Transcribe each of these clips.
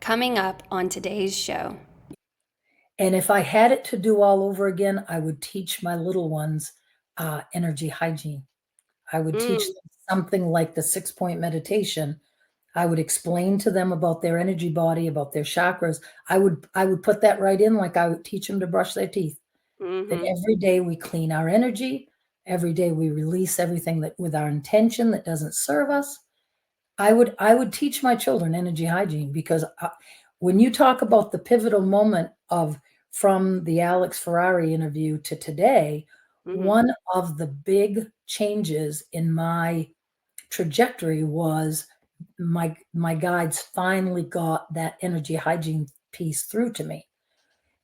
coming up on today's show. And if I had it to do all over again, I would teach my little ones energy hygiene. I would teach Mm, them something like the 6-point meditation. I would explain to them about their energy body, about their chakras. I would put that right in like I would teach them to brush their teeth. That hmm every day we clean our energy, every day we release everything that with our intention that doesn't serve us. I would teach my children energy hygiene because when you talk about the pivotal moment of from the Alex Ferrari interview to today, hmm one of the big changes in my trajectory was my guides finally got that energy hygiene piece through to me.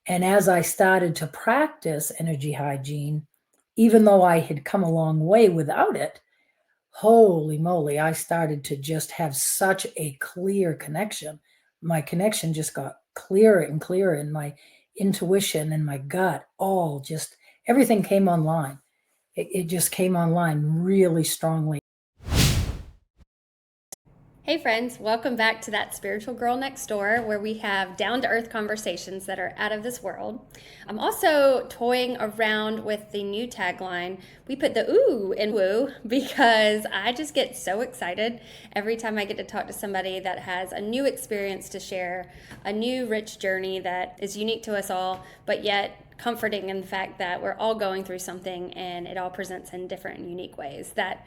And as I started to practice energy hygiene, even though I had come a long way without it, holy moly, I started to just have such a clear connection. My connection just got clearer and clearer, and my intuition and my gut all just everything came online. It just came online really strongly. Hey, friends, welcome back to That Spiritual Girl Next Door, where we have down to earth conversations that are out of this world. I'm also toying around with the new tagline. We put the ooh in woo because I just get so excited every time I get to talk to somebody that has a new experience to share, a new rich journey that is unique to us all, but yet comforting in the fact that we're all going through something and it all presents in different and unique ways that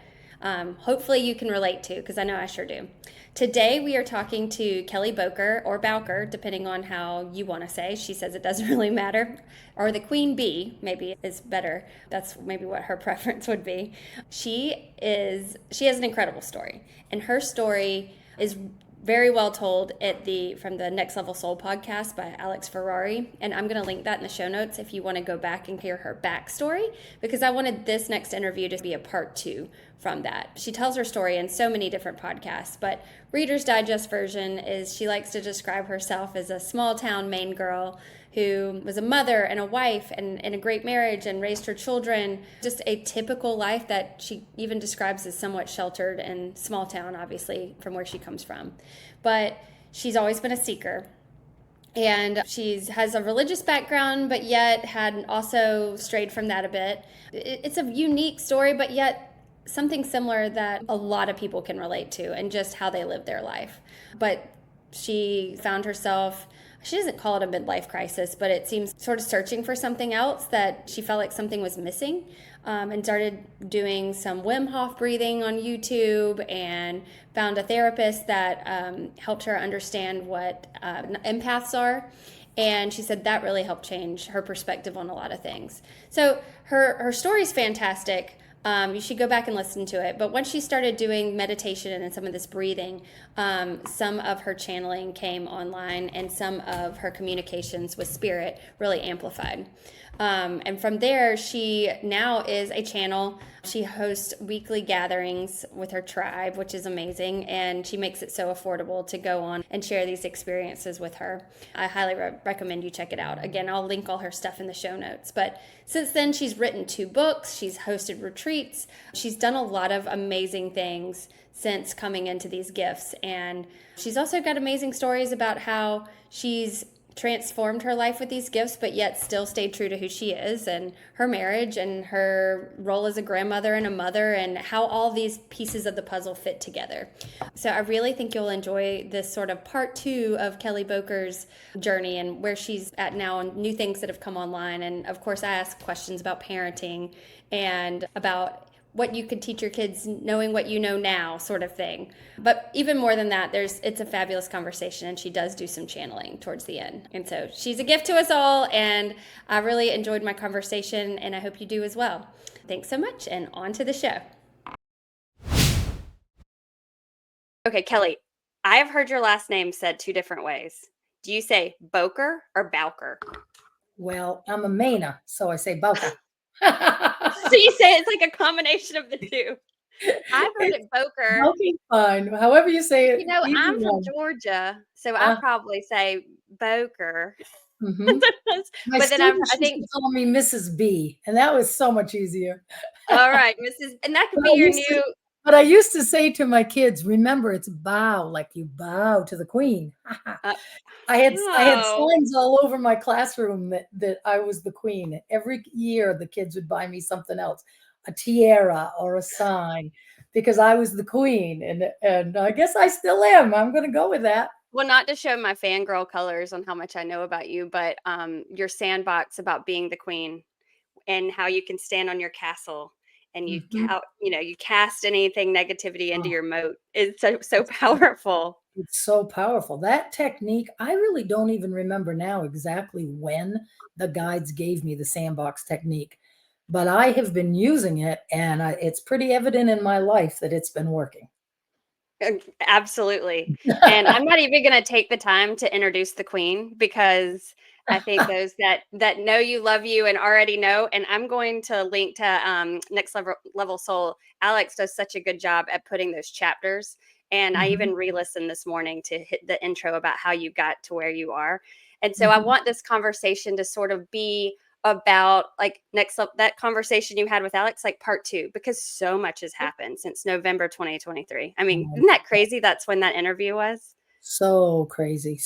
hopefully you can relate to, because I know I sure do. Today we are talking to Kelly Bowker, or Bowker, depending on how you want to say. She says it doesn't really matter. Or the Queen Bee, maybe is better. That's maybe what her preference would be. She has an incredible story. And her story is very well told at the from the Next Level Soul podcast by Alex Ferrari, and I'm going to link that in the show notes if you want to go back and hear her backstory, because I wanted this next interview to be a part 2 from that. She tells her story in so many different podcasts, but Reader's Digest version is she likes to describe herself as a small town Maine girl who was a mother and a wife and in a great marriage and raised her children. Just a typical life that she even describes as somewhat sheltered and small town, obviously, from where she comes from. But she's always been a seeker. And she has a religious background, but yet had also strayed from that a bit. It's a unique story, but yet something similar that a lot of people can relate to and just how they live their life. But she found herself, she doesn't call it a midlife crisis, but it seems sort of searching for something else, that she felt like something was missing, and started doing some Wim Hof breathing on YouTube and found a therapist that helped her understand what empaths are. And she said that really helped change her perspective on a lot of things. So her story is fantastic. You should go back and listen to it. But once she started doing meditation and some of this breathing, some of her channeling came online and some of her communications with spirit really amplified. And from there, she now is a channel. She hosts weekly gatherings with her tribe, which is amazing. And she makes it so affordable to go on and share these experiences with her. I highly recommend you check it out. Again, I'll link all her stuff in the show notes. But since then, she's written 2 books, she's hosted retreats, she's done a lot of amazing things since coming into these gifts. And she's also got amazing stories about how she's transformed her life with these gifts, but yet still stayed true to who she is and her marriage and her role as a grandmother and a mother, and how all these pieces of the puzzle fit together. So I really think you'll enjoy this sort of part 2 of Kelly Bowker's journey and where she's at now and new things that have come online. And of course, I ask questions about parenting and about what you could teach your kids knowing what you know now, sort of thing. But even more than that, it's a fabulous conversation, and she does do some channeling towards the end. And so she's a gift to us all, and I really enjoyed my conversation, and I hope you do as well. Thanks so much, and on to the show. Okay, Kelly, I have heard your last name said 2 different ways. Do you say Bowker or Bowker? Well, I'm a Maina, so I say Bowker. So you say it's like a combination of the 2. I've heard it Bowker. Okay, fine. However you say it, either I'm from one. Georgia, so I Uh, probably say Bowker. mhm. My But then students I used to think, call me Mrs. B, and that was so much easier. all right, Mrs. And that could be Well, your you said new. But I used to say to my kids, remember, it's bow, like you bow to the queen. Uh, I had oh, signs all over my classroom that I was the queen. Every year the kids would buy me something else, a tiara or a sign, because I was the queen. And I guess I still am. I'm gonna go with that. well, not to show my fangirl colors on how much I know about you, but your sandbox about being the queen and how you can stand on your castle and Mhm. you cast anything negativity into Oh, your moat is so it's so powerful. it's so powerful. That technique, I really don't even remember now exactly when the guides gave me the sandbox technique, but I have been using it, and it's pretty evident in my life that it's been working. Absolutely. And I'm not even gonna take the time to introduce the queen because I think those that know you, love you, and already know. And I'm going to link to Next Level Soul. Alex does such a good job at putting those chapters. And I Mhm, even re-listened this morning to hit the intro about how you got to where you are. And so I mhm. want this conversation to sort of be about like that conversation you had with Alex, like part two, because so much has happened since November 2023. I mean, Oh, isn't that crazy? That's when that interview was. so crazy,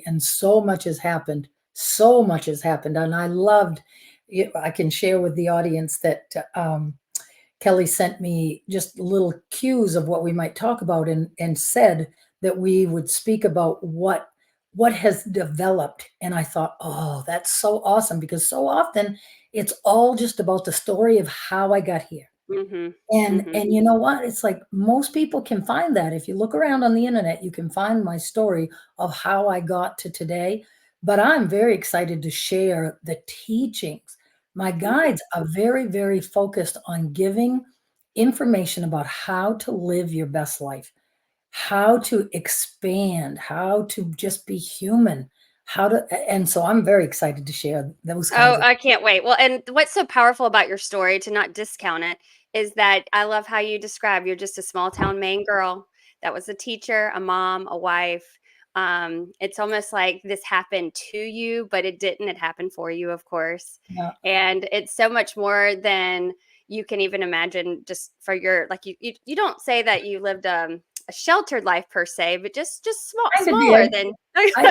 and so much has happened. So much has happened, and I loved it. I can share with the audience that Kelly sent me just little cues of what we might talk about, and said that we would speak about what has developed. And I thought, oh, that's so awesome, because so often it's all just about the story of how I got here. Mhm. Mhm. And you know what? It's like most people can find that. If you look around on the internet, you can find my story of how I got to today. But I'm very excited to share the teachings. My Mhm. guides are very, very focused on giving information about how to live your best life, how to expand, how to just be human, and so I'm very excited to share those kinds Oh, of. I can't wait. Well, and what's so powerful about your story, to not discount it, is that I love how you describe you're just a small town Maine girl that was a teacher, a mom, a wife. It's almost like this happened to you, but it didn't. It happened for you, of course. Yeah, And it's so much more than you can even imagine just for your like you don't say that you lived a sheltered life per se, but just kind of smaller did. than I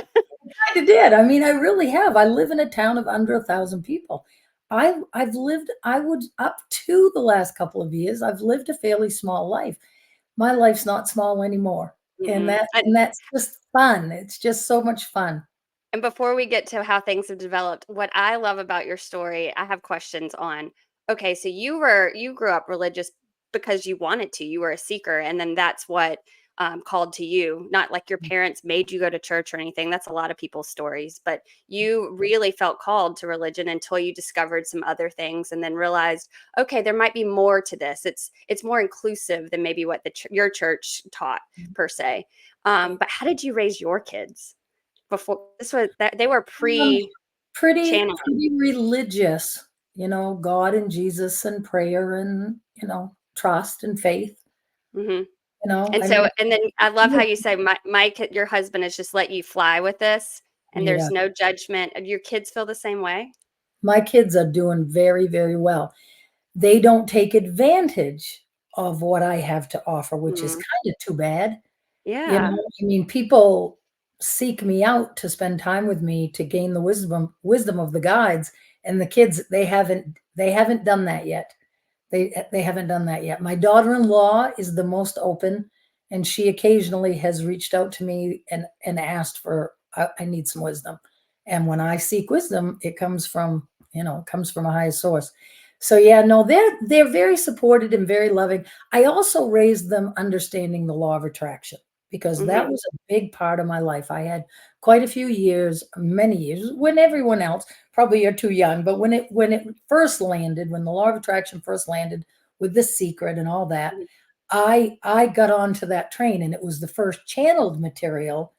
kind of did. I mean, I really have. I live in a town of under 1,000 people. I've lived, I would, up to the last couple of years, I've lived a fairly small life. My life's not small anymore. And Mm-mm. that's just fun. It's just so much fun. And before we get to how things have developed, what I love about your story, I have questions on. Okay, so you grew up religious because you wanted to. You were a seeker, and then that's what called to you. Not like your parents made you go to church or anything. That's a lot of people's stories, but you really felt called to religion until you discovered some other things, and then realized, okay, there might be more to this. It's more inclusive than maybe what your church taught per se. But how did you raise your kids? Before this was that they were Um, pre-channeling. pretty religious, God and Jesus and prayer and, trust and faith, Mhm. I And mean, so and then I love how you say my kid your husband has just let you fly with this, and yeah, there's no judgment. Your kids feel the same way? my kids are doing very, very well. They don't take advantage of what I have to offer, which is Mm. kind of too bad. Yeah. I mean, people seek me out to spend time with me to gain the wisdom of the guides, and the kids, they haven't done that yet. They haven't done that yet. My daughter-in-law is the most open, and she occasionally has reached out to me and asked for, I need some wisdom. And when I seek wisdom, it comes from a higher source. So yeah, no, they're very supported and very loving. I also raised them understanding the law of attraction, because that Mhm. was a big part of my life. I had quite a few years, many years, when everyone else, probably you're too young, but when it first landed, when the law of attraction first landed with The Secret and all that, Mhm. I got onto that train, and it was the first channeled material.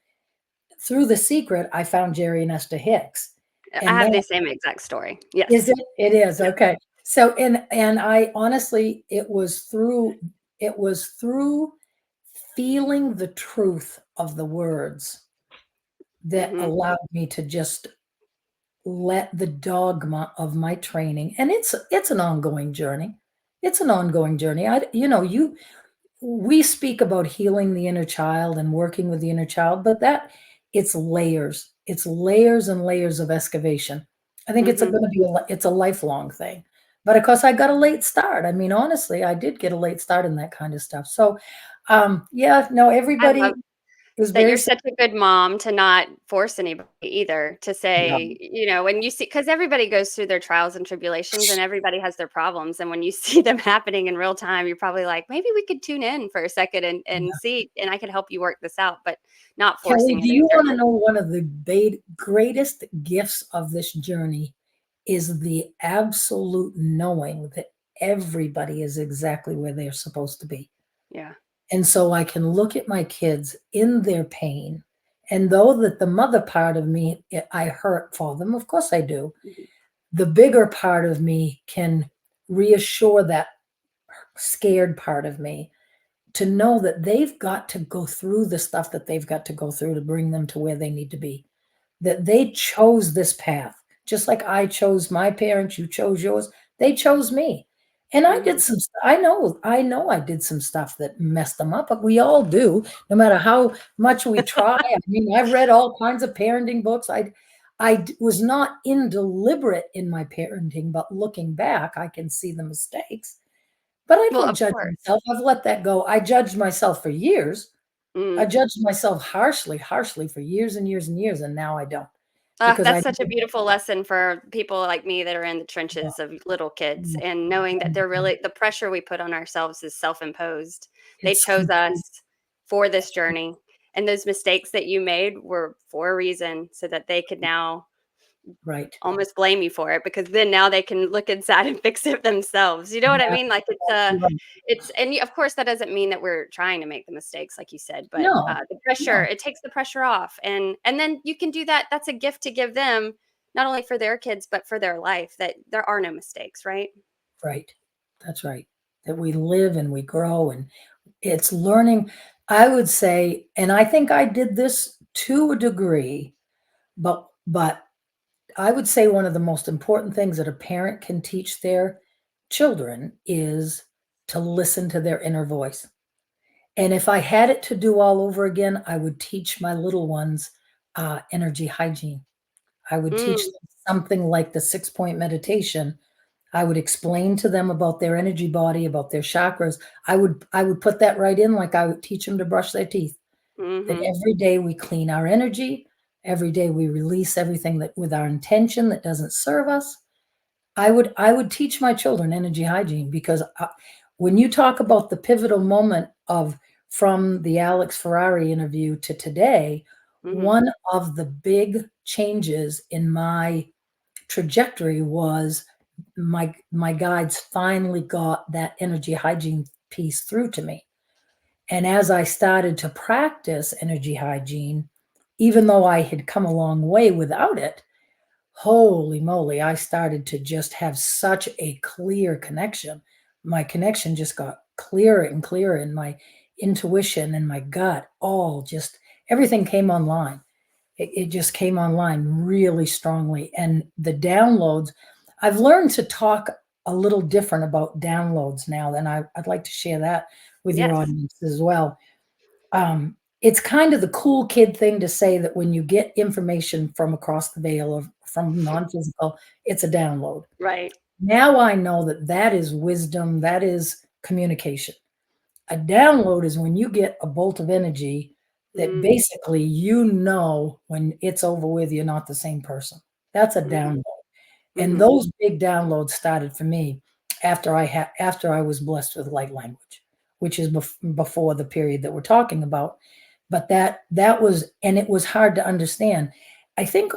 Through The Secret, I found Jerry and Esther Hicks. I And have then, the same exact story. is Yes. it? It is, Yep. okay. So, and I honestly, it was through feeling the truth of the words that Mhm. allowed me to just let the dogma of my training, and it's an ongoing journey. It's an ongoing journey. I you know, we speak about healing the inner child and working with the inner child, but that it's layers. It's layers and layers of excavation. I think it's Hmm. going to be it's a lifelong thing. But of course, I got a late start. I mean, honestly, I did get a late start in that kind of stuff. So, yeah, no, I love everybody was that very you're such a good mom to not force anybody either to yeah, say, when you see, because everybody goes through their trials and tribulations and everybody has their problems. And when you see them happening in real time, you're probably like, maybe we could tune in for a second and yeah. see, and I could help you work this out, but not Kelly, forcing do it you either. want to know one of the greatest gifts of this journey is the absolute knowing that everybody is exactly where they're supposed to be. Yeah. And so I can look at my kids in their pain. And though that the mother part of me, I hurt for them, of course I do. Mhm. The bigger part of me can reassure that scared part of me to know that they've got to go through the stuff that they've got to go through to bring them to where they need to be. That they chose this path, just like I chose my parents, you chose yours, they chose me. And I did Mhm. some, I know I did some stuff that messed them up, but we all do, no matter how much we try. I mean, I've read all kinds of parenting books. Was not indeliberate in my parenting, but looking back, I can see the mistakes. But I Well, don't of judge course. myself. I've let that go. I judged myself for years. I Mm. judged myself harshly for years and years and years, and now I don't because That's I such a know beautiful lesson for people like me that are in the yeah, trenches of little kids yeah, and knowing that thank they're you. really the pressure we put on ourselves is self-imposed. They It's chose complete us for this journey. And those mistakes that you made were for a reason so that they could now right. almost blame you for it because then now they can look inside and fix it themselves. You know what I That's mean? Like exactly right. it's and of course that doesn't mean that we're trying to make the mistakes like you said, but No, the pressure, no, it takes the pressure off and then you can do that. That's a gift to give them not only for their kids but for their life that there are no mistakes, right? right. That's right. That we live and we grow and it's learning. I would say, and I think I did this to a degree, but I would say one of the most important things that a parent can teach their children is to listen to their inner voice. And if I had it to do all over again, I would teach my little ones energy hygiene. I would teach Mm, them something like the 6 point meditation. I would explain to them about their energy body, about their chakras. I would put that right in like I would teach them to brush their teeth. That mhm. every day we clean our energy, every day we release everything that with our intention that doesn't serve us. I would teach my children energy hygiene because when you talk about the pivotal moment of from the Alex Ferrari interview to today, Mhm. one of the big changes in my trajectory was my guides finally got that energy hygiene piece through to me. And as I started to practice energy hygiene, even though I had come a long way without it, holy moly, I started to just have such a clear connection. My connection just got clearer and clearer, and my intuition and my gut all just everything came online. It just came online really strongly. And the downloads, I've learned to talk a little different about downloads now, and I'd like to share that with your Yes. audience as well. It's kind of the cool kid thing to say that when you get information from across the veil or from non-physical, it's a download. Right. Now I know that that is wisdom, that is communication. A download is when you get a bolt of energy that Mm, basically you know when it's over with, you're not the same person. That's a mhm. download. And Mhm. those big downloads started for me after I was blessed with light language, which is before the period that we're talking about. But that was and it was hard to understand. I think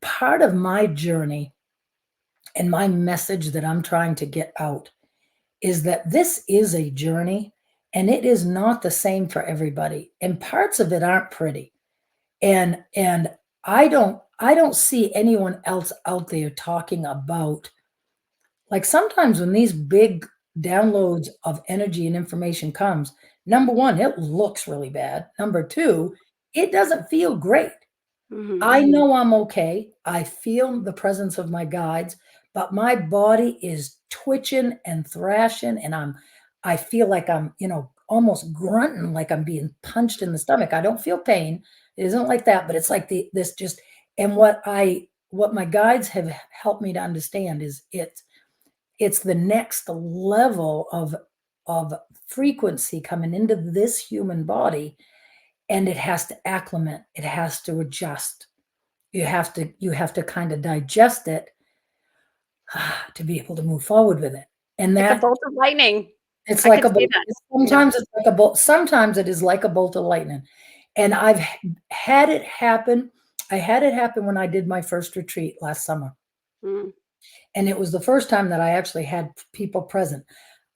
part of my journey and my message that I'm trying to get out is that this is a journey and it is not the same for everybody. And parts of it aren't pretty. And I don't see anyone else out there talking about like sometimes when these big downloads of energy and information comes, number 1, it looks really bad. Number 2, it doesn't feel great. Mhm. I know I'm okay. I feel the presence of my guides, but my body is twitching and thrashing and I feel like I'm, almost grunting like I'm being punched in the stomach. I don't feel pain. It isn't like that, but it's like this just, and what my guides have helped me to understand is it's the next level of frequency coming into this human body, and it has to acclimate, it has to adjust. You have to kind of digest it to be able to move forward with it. And Like a that bolt of lightning. it's I like could a see bolt. that. Yeah. Sometimes it's like a bolt. Sometimes it is like a bolt of lightning. And had it happen. I had it happen when I did my first retreat last summer. Mm, And it was the first time that I actually had people present.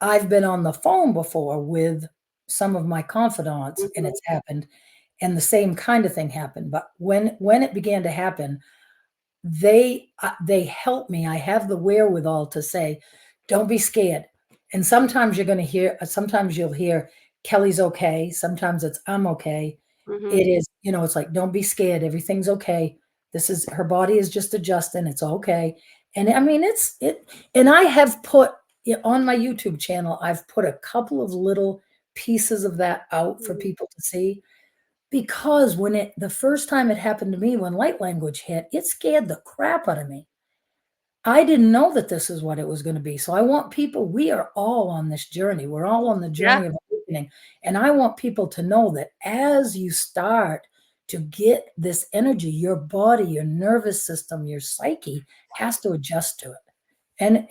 I've been on the phone before with some of my confidants and mhm, it's happened and the same kind of thing happened. But when it began to happen, they help me. I have the wherewithal to say, "Don't be scared." And sometimes you're gonna hear sometimes you'll hear, "Kelly's okay." Sometimes it's, "I'm okay." mhm. It is, it's like, "Don't be scared. Everything's okay. This is her body is just adjusting. It's okay." And I mean, and I have put on my YouTube channel, I've put a couple of little pieces of that out for Mhm. people to see. Because the first time it happened to me when light language hit, it scared the crap out of me. I didn't know that this is what it was gonna be. So I want people we are all on this journey. We're all on the Yeah. journey of awakening. And I want people to know that as you start to get this energy, your body, your nervous system, your psyche has to adjust to it. And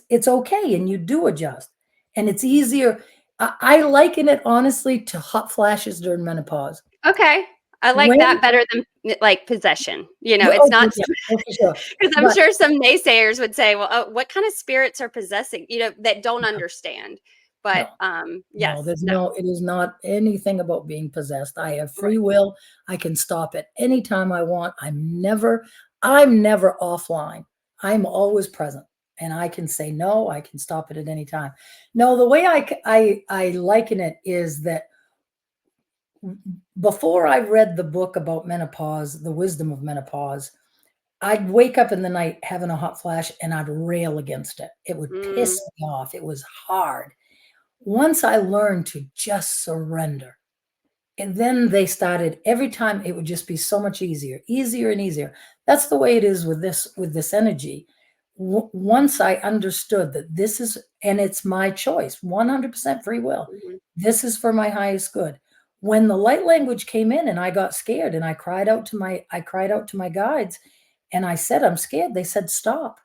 it's okay, and you do adjust. And it's easier. I liken it honestly to hot flashes during menopause. Okay. I like When that better than like possession. It's oh, not yeah, oh, for sure. because I'm But sure some naysayers would say, "Well, oh, what kind of spirits are possessing?" That don't no, understand. But no, yes, no, there's no, no it is not anything about being possessed. I have right. free will. I can stop at any time I want. I'm never offline. I'm always present, and I can say no, I can stop it at any time. No, the way I liken it is that before I read the book about menopause, The Wisdom of Menopause, I'd wake up in the night having a hot flash and I'd rail against it. It would Mm, piss me off. It was hard. Once I learned to just surrender, and then they started every time it would just be so much easier, easier and easier. That's the way it is with this energy. Once I understood that this is and it's my choice, 100% free will. mhm, This is for my highest good. When the light language came in and I got scared and I cried out to my guides and I said, "I'm scared." They said, "Stop."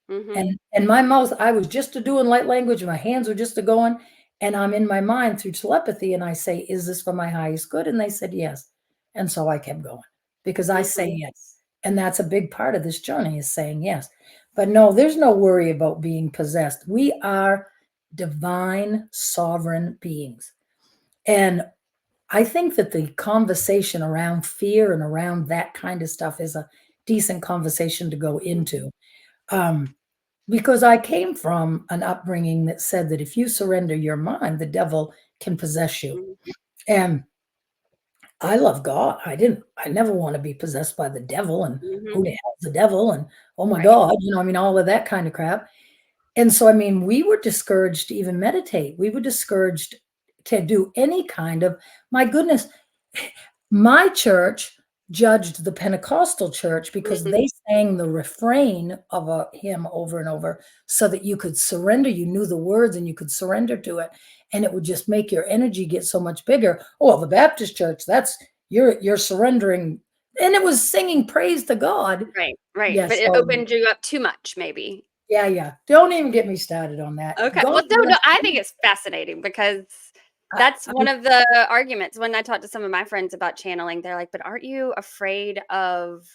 mhm, And my mouth, I was just a doing light language, my hands were just a going, and I'm in my mind through telepathy, and I say, "Is this for my highest good?" And they said, "Yes." And so I kept going because I say mhm, yes. And that's a big part of this journey is saying yes. But no, there's no worry about being possessed. We are divine sovereign beings. And I think that the conversation around fear and around that kind of stuff is a decent conversation to go mhm, into. Um, because I came from an upbringing that said that if you surrender your mind, the devil can possess you. mhm, And I love God. I never want to be possessed by the devil and mhm. who the hell's the devil and oh my Right. God, all of that kind of crap. And so, I mean, we were discouraged to even meditate. We were discouraged to do any kind of, my goodness, my church judged the Pentecostal church because Mhm, they sang the refrain of a hymn over and over so that you could surrender. You knew the words and you could surrender to it. And it would just make your energy get so much bigger. Oh, well, the Baptist church, that's you're surrendering. And it was singing praise to God. right, right. But Yes. it So opened you up too much, maybe. yeah, yeah. Don't even get me started on that. Okay. God Well, no, no, bless. I think it's fascinating because I, that's I, one of the arguments when I talk to some of my friends about channeling. They're like, "But aren't you afraid of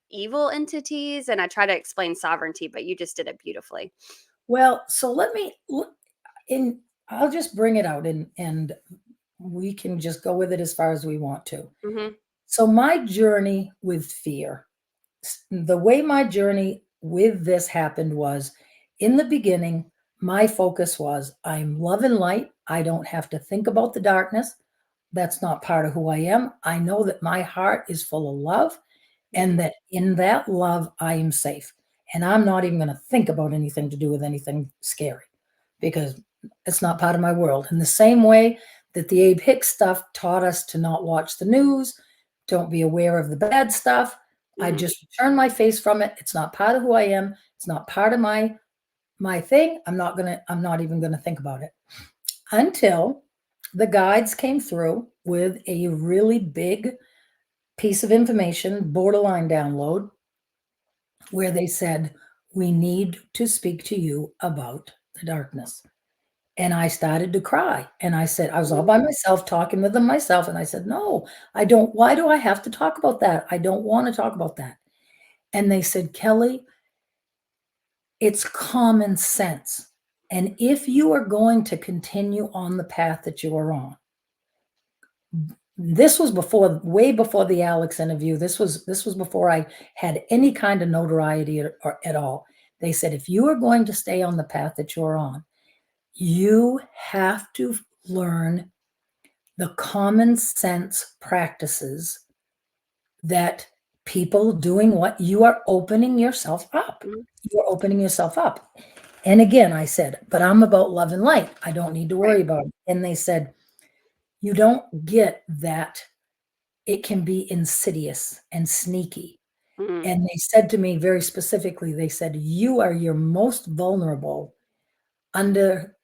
evil entities?" And I try to explain sovereignty, but you just did it beautifully. well, so let me in I'll just bring it out and we can just go with it as far as we want to. Mhm, So my journey with fear, the way my journey with this happened was in the beginning, my focus was I'm love and light. I don't have to think about the darkness. That's not part of who I am. I know that my heart is full of love and mhm, that in that love I am safe. And I'm not even going to think about anything to do with anything scary because it's not part of my world. In the same way that the Abe Hicks stuff taught us to not watch the news, don't be aware of the bad stuff. I Mm-hmm. just turn my face from it. It's not part of who I am. It's not part of my thing. I'm not even gonna think about it until the guides came through with a really big piece of information, borderline download, where they said, we need to speak to you about the darkness. And I started to cry. And I said, I was all by myself talking with them myself. And I said, no, I don't. Why do I have to talk about that? I don't want to talk about that. And they said, Kelly, it's common sense. And if you are going to continue on the path that you are on, this was before, way before the Alex interview. This was before I had any kind of notoriety or at all. They said, if you are going to stay on the path that you're on, you have to learn the common sense practices that people doing what you are opening yourself up. Mm-hmm. You're opening yourself up. And again, I said, but I'm about love and light. I don't need to Right. worry about it. And they said, you don't get that it can be insidious and sneaky. Mm-hmm. And they said to me very specifically, they said, you are your most vulnerable under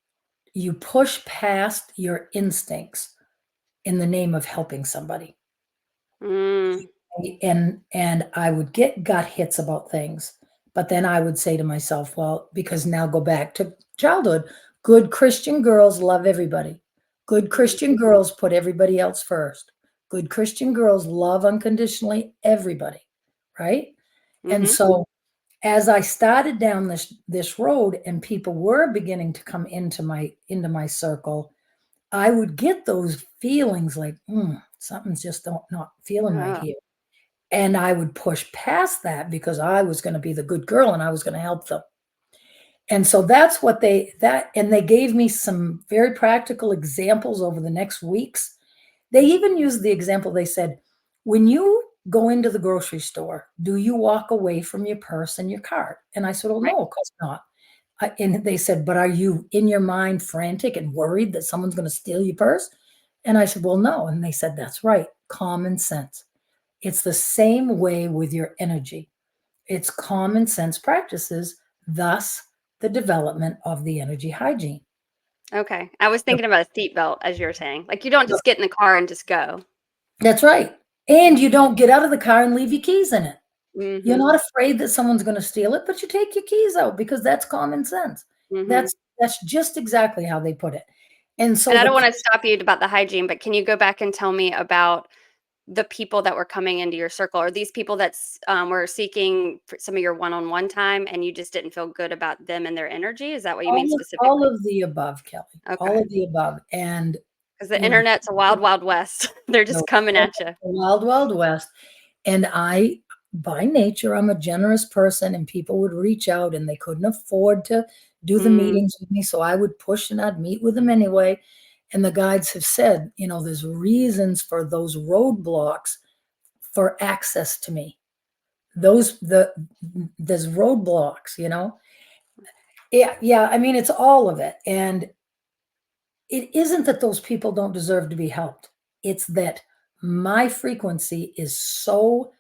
you push past your instincts in the name of helping somebody. Mm-hmm. And I would get gut hits about things, but then I would say to myself, well, because now go back to childhood, good Christian girls love everybody. Good Christian girls put everybody else first. Good Christian girls love unconditionally everybody, right? And Mm-hmm. so as I started down this road and people were beginning to come into my circle, I would get those feelings like, something's just not feeling right Oh, here. And I would push past that because I was going to be the good girl and I was going to help them. And so that's what and they gave me some very practical examples over the next weeks. They even used the example, they said, when you go into the grocery store, do you walk away from your purse and your cart? And I said, oh, right. no, of course not. And they said, but are you in your mind frantic and worried that someone's going to steal your purse? And I said, well, no. And they said, that's right. Common sense. It's the same way with your energy. It's common sense practices, thus the development of the energy hygiene. Okay. I was The- thinking about a seatbelt as you were saying. Like you don't the- just get in the car and just go. That's right. And you don't get out of the car and leave your keys in it. You're Mm-hmm. not afraid that someone's going to steal it, but you take your keys out because that's common sense. Mm-hmm. That's just exactly how they put it. And And so I the don't want to stop you about the hygiene, but can you go back and tell me about the people that were coming into your circle? Or these people were seeking for some of your one-on-one time and you just didn't feel good about them and their energy? Is that what you mean all specifically? of the above, Kelly, all Okay. of the above. And Because the you know, internet's a wild, wild west. They're the just coming at you. wild, wild west. And I, by nature, I'm a generous person, and people would reach out and they couldn't afford to do the Mm, meetings with me. So I would push and I'd meet with them anyway. And the guides have said, there's reasons for those roadblocks for access to me. There's roadblocks. Yeah, yeah. I mean, it's all of it. And it isn't that those people don't deserve to be helped. It's that my frequency is so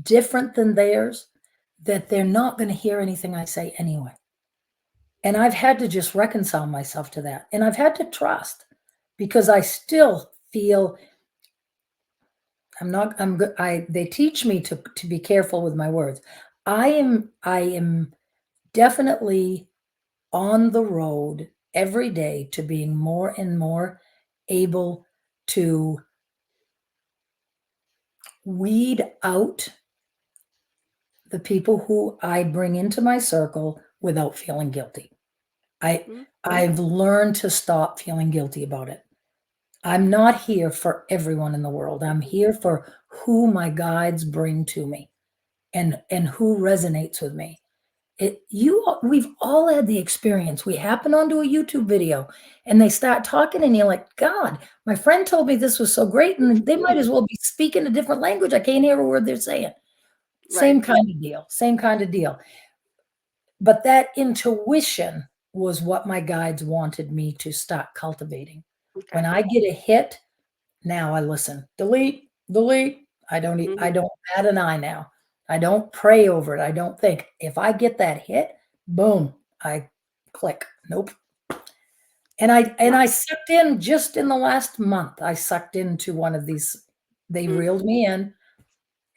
different than theirs that they're not going to hear anything I say anyway. And I've had to just reconcile myself to that. And I've had to trust because I still feel I'm not, I'm good. They teach me to be careful with my words. I am definitely on the road every day to being more and more able to weed out the people who I bring into my circle without feeling guilty. I mm, I've learned to stop feeling guilty about it. I'm not here for everyone in the world. I'm here for who my guides bring to me and who resonates with me. We've all had the experience. We happen onto a YouTube video and they start talking and you're like, God, my friend told me this was so great and they might mm. as well be speaking a different language. I can't hear a word they're saying. Right. Same kind of deal. Same kind of deal. But that intuition was what my guides wanted me to start cultivating. When Okay. I get a hit, now I listen. Delete, delete. I Mhm. don't bat an eye now. I don't pray over it. I don't think. If I get that hit, boom, I click. Nope. And Yeah. I sucked in just in the last month. I sucked into one of these. They Mm. reeled me in,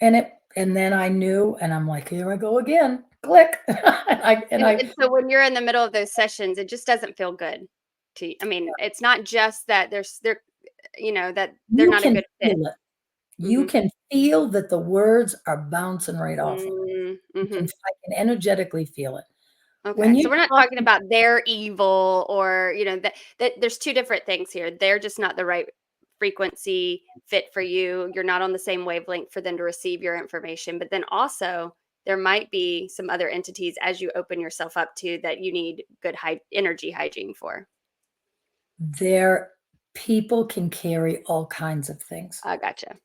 and then I knew, and I'm like, here I go again. Click. And so when you're in the middle of those sessions, it just doesn't feel good to you. I mean, it's not just that they're that they're You not a can good fit. feel it. You Mhm. can feel that the words are bouncing right off of Mm, you. mhm. I can energetically feel it. When Okay. you So we're not talk talking about they're evil or, that there's two different things here. They're just not the right frequency fit for you. You're not on the same wavelength for them to receive your information. But then also there might be some other entities as you open yourself up to that you need good energy hygiene for. there people can carry all kinds of things. I gotcha.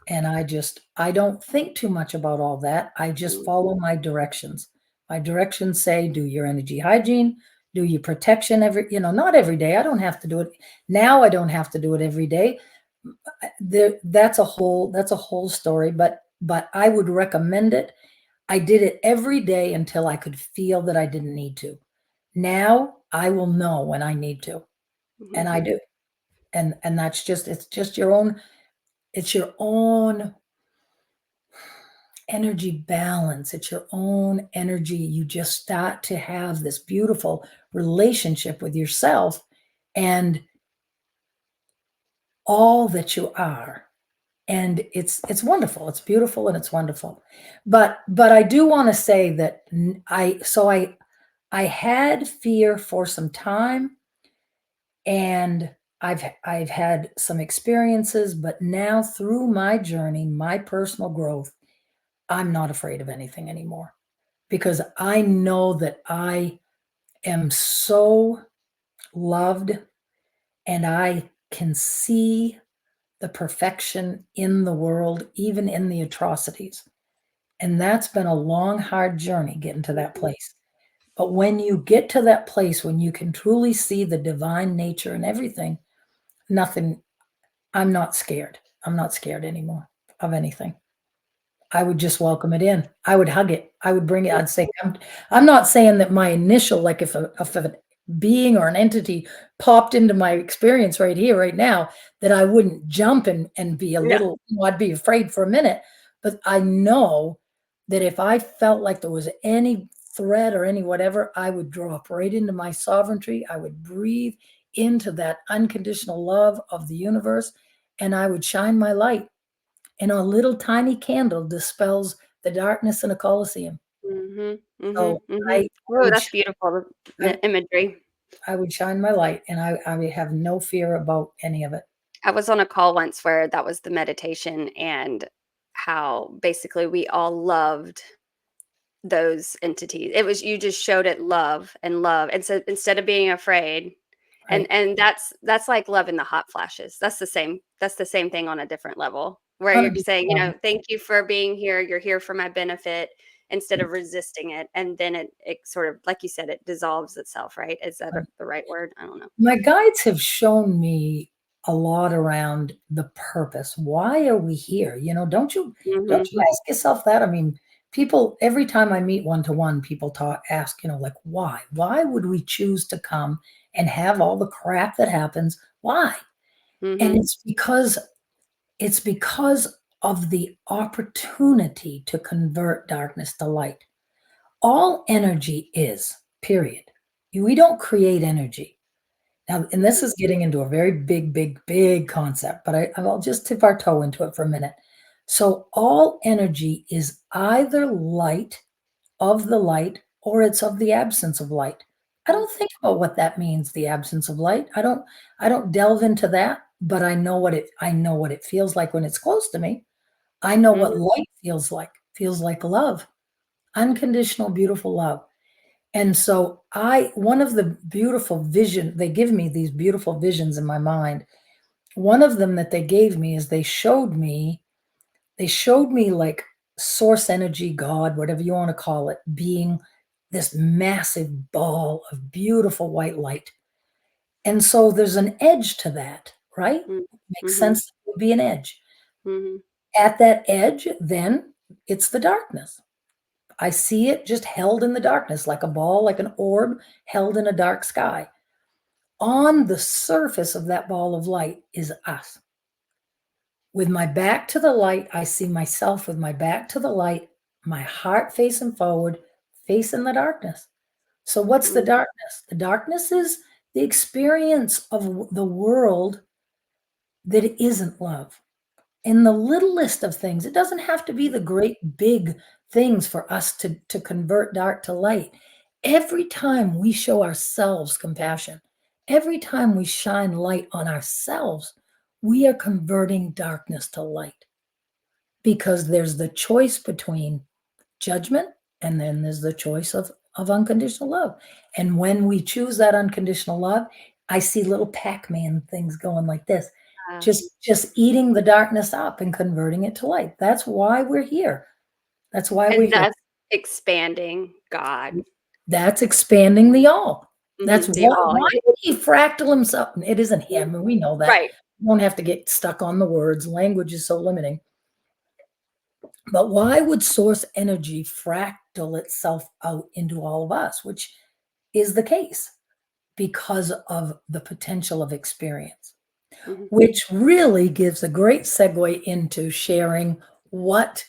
And I don't think too much about all that. I just Mm, follow my directions. My directions say, do your energy hygiene, do your protection not every day. I don't have to do it. Now I don't have to do it every day. That's a whole story, but I would recommend it. I did it every day until I could feel that I didn't need to. Now I will know when I need to, and I mhm, do. And it's just your own energy balance. It's your own energy. You just start to have this beautiful relationship with yourself and all that you are. And it's wonderful. It's beautiful and it's wonderful. But I do want to say that I had fear for some time, and I've had some experiences, but now through my journey, my personal growth, I'm not afraid of anything anymore because I know that I am so loved, and I can see the perfection in the world, even in the atrocities. And that's been a long, hard journey getting to that mhm. place. But when you get to that place, when you can truly see the divine nature and everything, nothing, I'm not scared. I'm not scared anymore of anything. I would just welcome it in. I would hug it. I would bring it. I'd say, I'm not saying that my initial, like if a being or an entity popped into my experience right here, right now, that I wouldn't jump and be a Yeah. little, I'd be afraid for a minute. But I know that if I felt like there was any threat or any whatever, I would drop right into my sovereignty. I would breathe into that unconditional love of the universe, and I would shine my light, and a little tiny candle dispels the darkness in a coliseum. Mhm, mhm, So mhm. I Oh, would that's sh beautiful, I the imagery. I would shine my light, and I would have no fear about any of it. I was on a call once where that was the meditation and how basically we all loved those entities. It was you just showed it love and love. And so instead of being afraid, and Right, and that's like love in the hot flashes. That's the same thing on a different level where you're saying, 100%. thank you for being here. You're here for my benefit instead of resisting it. And then it sort of like you said, it dissolves itself, right? Is that Right. the right word? I don't know. My guides have shown me a lot around the purpose. Why are we here? Don't Mhm. you ask yourself that? I mean, people every time I meet one to one, people ask, like, why? Why would we choose to come and have all the crap that happens? Why? And Mhm. it's because of the opportunity to convert darkness to light. All energy is, period. We don't create energy. Now, and this Mhm. is getting into a very big, big, big concept, but I'll just tip our toe into it for a minute. So, all energy is either light, of the light, or it's of the absence of light. I Mhm. don't think about what that means, the absence of light. I don't delve into that, but I know what it feels like when it's close to me. I know what Mhm. light feels like. Feels like love, unconditional, beautiful love. And so one of the beautiful vision, they give me these beautiful visions in my mind. One of them that they gave me is they showed me like source energy, God, whatever you want to call it, being this massive ball of beautiful white light. And so there's an edge to that, right? Mm. Makes Mhm. sense. It would be an edge. Mhm. At that edge, then it's the darkness. I see it just held in the darkness, like a ball, like an orb held in a dark sky. On the surface of that ball of light is us. With my back to the light, I see myself with my back to the light, my heart facing forward, facing the darkness. So, what's the Mm. darkness? The darkness is the experience of the world that isn't love. In the littlest of things, it doesn't have to be the great big things for us to convert dark to light. Every time we show ourselves compassion, every time we shine light on ourselves, we are converting darkness to light, because there's the choice between judgment, and then there's the choice of unconditional love. And when we choose that unconditional love, I see little Pac-Man things going like this, Uh, just eating the darkness up and converting it to light. That's why we're here. That's why we're and here. that's expanding God. That's expanding the all. That's Mhm. The all, why yeah. would he fractal himself? It isn't Mhm. him, and we know that. Right. You don't have to get stuck on the words. Language is so limiting. But why would source energy fractal itself out into all of us, which is the case because of the potential of experience, Mhm. which really gives a great segue into sharing what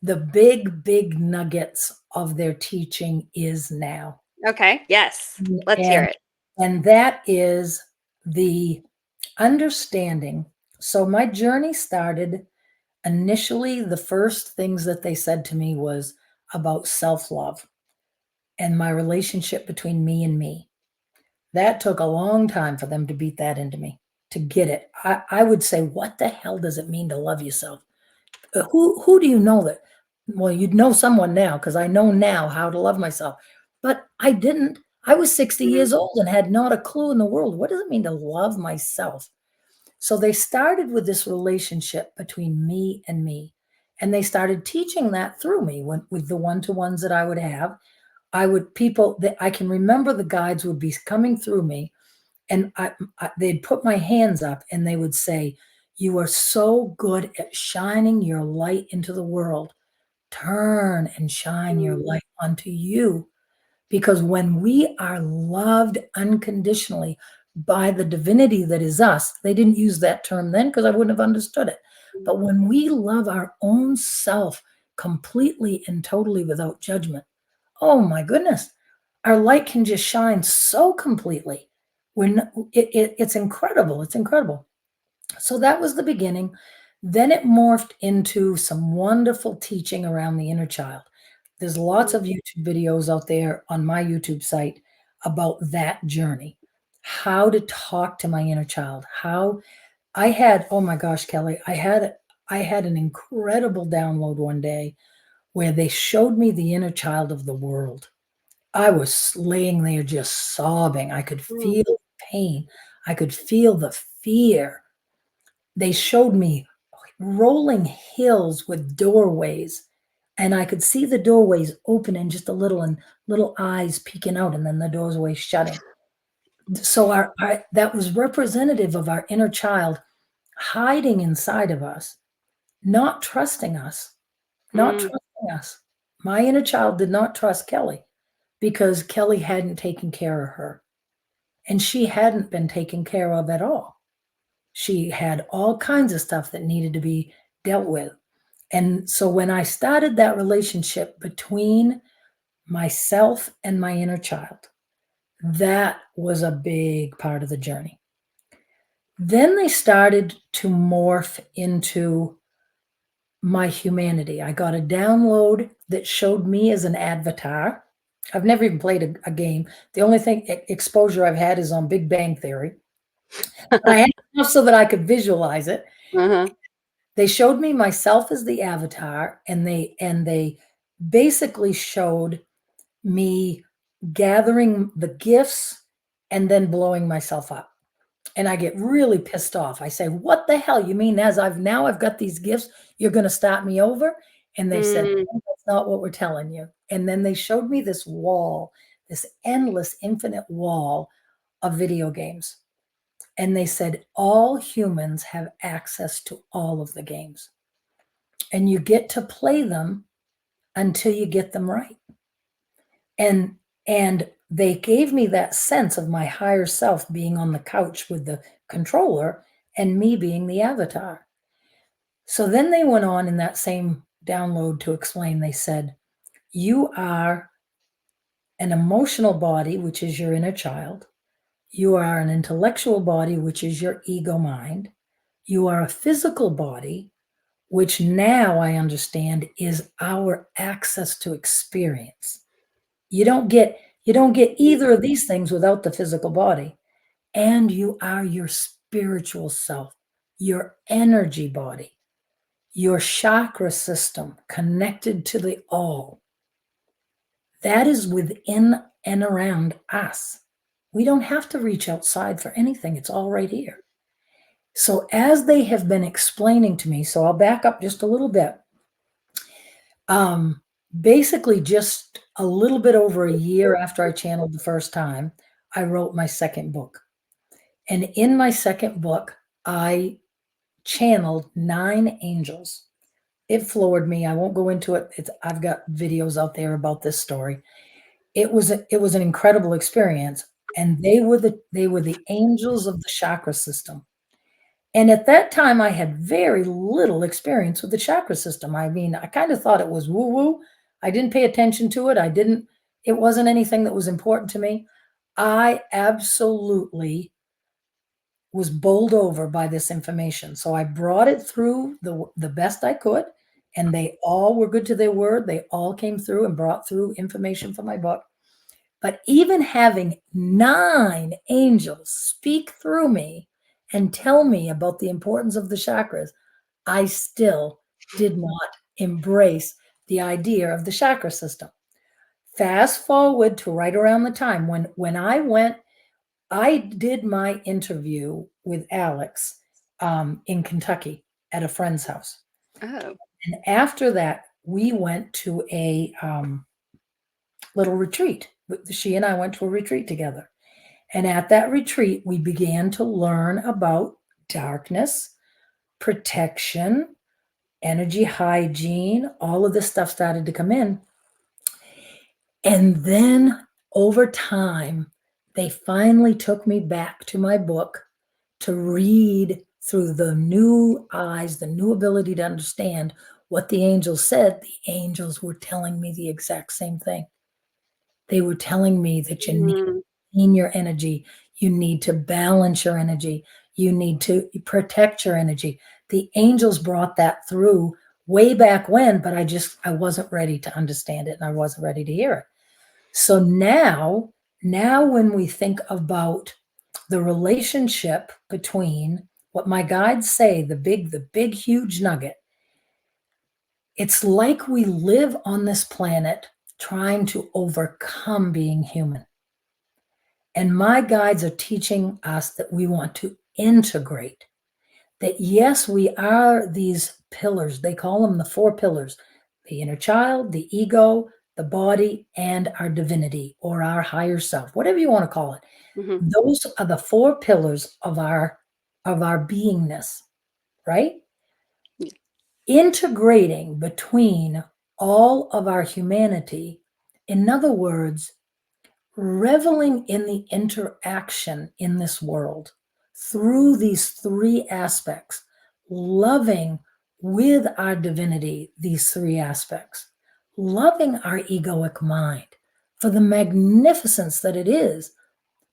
the big nuggets of their teaching is now. Okay, yes. Let's hear And it. and that is the understanding. So my journey started initially, the first things that they said to me was about self-love and my relationship between me and me. That took a long time for them to beat that into me, to get it. I would say, what the hell does it mean to love yourself? Who do you know that? Well, you'd know someone now, because I know now how to love myself. But I didn't. I was 60 Mhm. years old and had not a clue in the world. What does it mean to love myself? So they started with this relationship between me and me. And they started teaching that through me with the one-to-ones that I would have. I would people that I can remember, the guides would be coming through me, and they'd put my hands up and they would say, "You are so good at shining your light into the world. Turn and shine your Mm. light onto you." Because when we are loved unconditionally by the divinity that is us, they didn't use that term then because I wouldn't have understood it. But when we love our own self completely and totally without judgment, oh my goodness, our light can just shine so completely. It's incredible. It's incredible. So that was the beginning. Then it morphed into some wonderful teaching around the inner child. There's lots Mhm. of YouTube videos out there on my YouTube site about that journey, how to talk to my inner child. How I had, oh my gosh, Kelly, I had an incredible download one day where they showed me the inner child of the world. I was laying there just sobbing. I could Mm. feel pain. I could feel the fear. They showed me rolling hills with doorways, and I could see the doorways opening just a little, and little eyes peeking out, and then the doorways shutting. So our that was representative of our inner child hiding inside of us, not trusting us, not Mm. trusting us. My inner child did not trust Kelly because Kelly hadn't taken care of her, and she hadn't been taken care of at all. She had all kinds of stuff that needed to be dealt with. And so when I started that relationship between myself and my inner child, that was a big part of the journey. Then they started to morph into my humanity. I got a download that showed me as an avatar. I've never even played a game. The only thing exposure I've had is on Big Bang Theory. But I had enough so that I could visualize it. Uh-huh. They showed me myself as the avatar, and they basically showed me gathering the gifts and then blowing myself up. And I get really pissed off. I say, "What the hell? You mean as I've got these gifts, you're gonna start me over?" And they said, Mm. "No, that's not what we're telling you." And then they showed me this wall, this endless, infinite wall of video games. And they said all humans have access to all of the games. And you get to play them until you get them right. And they gave me that sense of my higher self being on the couch with the controller and me being the avatar. So then they went on in that same download to explain, they said, you are an emotional body, which is your inner child. You are an intellectual body, which is your ego mind. You are a physical body, which now I understand is our access to experience. You don't get either of these things without the physical body. And you are your spiritual self, your energy body, your chakra system connected to the all. That is within and around us. We don't have to reach outside for anything. It's all right here. So as they have been explaining to me, so I'll back up just a little bit. Basically just a little bit over a year after I channeled the first time, I wrote my second book. And in my second book, I channeled 9 angels. It floored me. I won't go into it. I've got videos out there about this story. It was an incredible experience. And they were the angels of the chakra system. And at that time, I had very little experience with the chakra system. I mean, I kind of thought it was woo-woo. I didn't pay attention to it. It wasn't anything that was important to me. I absolutely was bowled over by this information. So I brought it through the best I could, and they all were good to their word. They all came through and brought through information for my book. But even having 9 angels speak through me and tell me about the importance of the chakras, I still did not embrace the idea of the chakra system. Fast forward to right around the time when I did my interview with Alex in Kentucky at a friend's house. Oh. And after that, we went to a little retreat. She and I went to a retreat together. And at that retreat, we began to learn about darkness, protection, energy hygiene. All of this stuff started to come in. And then over time, they finally took me back to my book to read through the new eyes, the new ability to understand what the angels said. The angels were telling me the exact same thing. They were telling me that you need to clean your energy, you need to balance your energy, you need to protect your energy. The angels brought that through way back when, but I wasn't ready to understand it and I wasn't ready to hear it. So now when we think about the relationship between what my guides say, the big, huge nugget, it's like we live on this planet trying to overcome being human. And my guides are teaching us that we want to integrate. That yes, we are these pillars. They call them the 4 pillars: the inner child, the ego, the body, and our divinity or our higher self, whatever you want to call it. Mm-hmm. Those are the 4 pillars of our beingness, right? Yeah. Integrating between all of our humanity, in other words, reveling in the interaction in this world through these 3 aspects, loving with our divinity, these 3 aspects, loving our egoic mind for the magnificence that it is.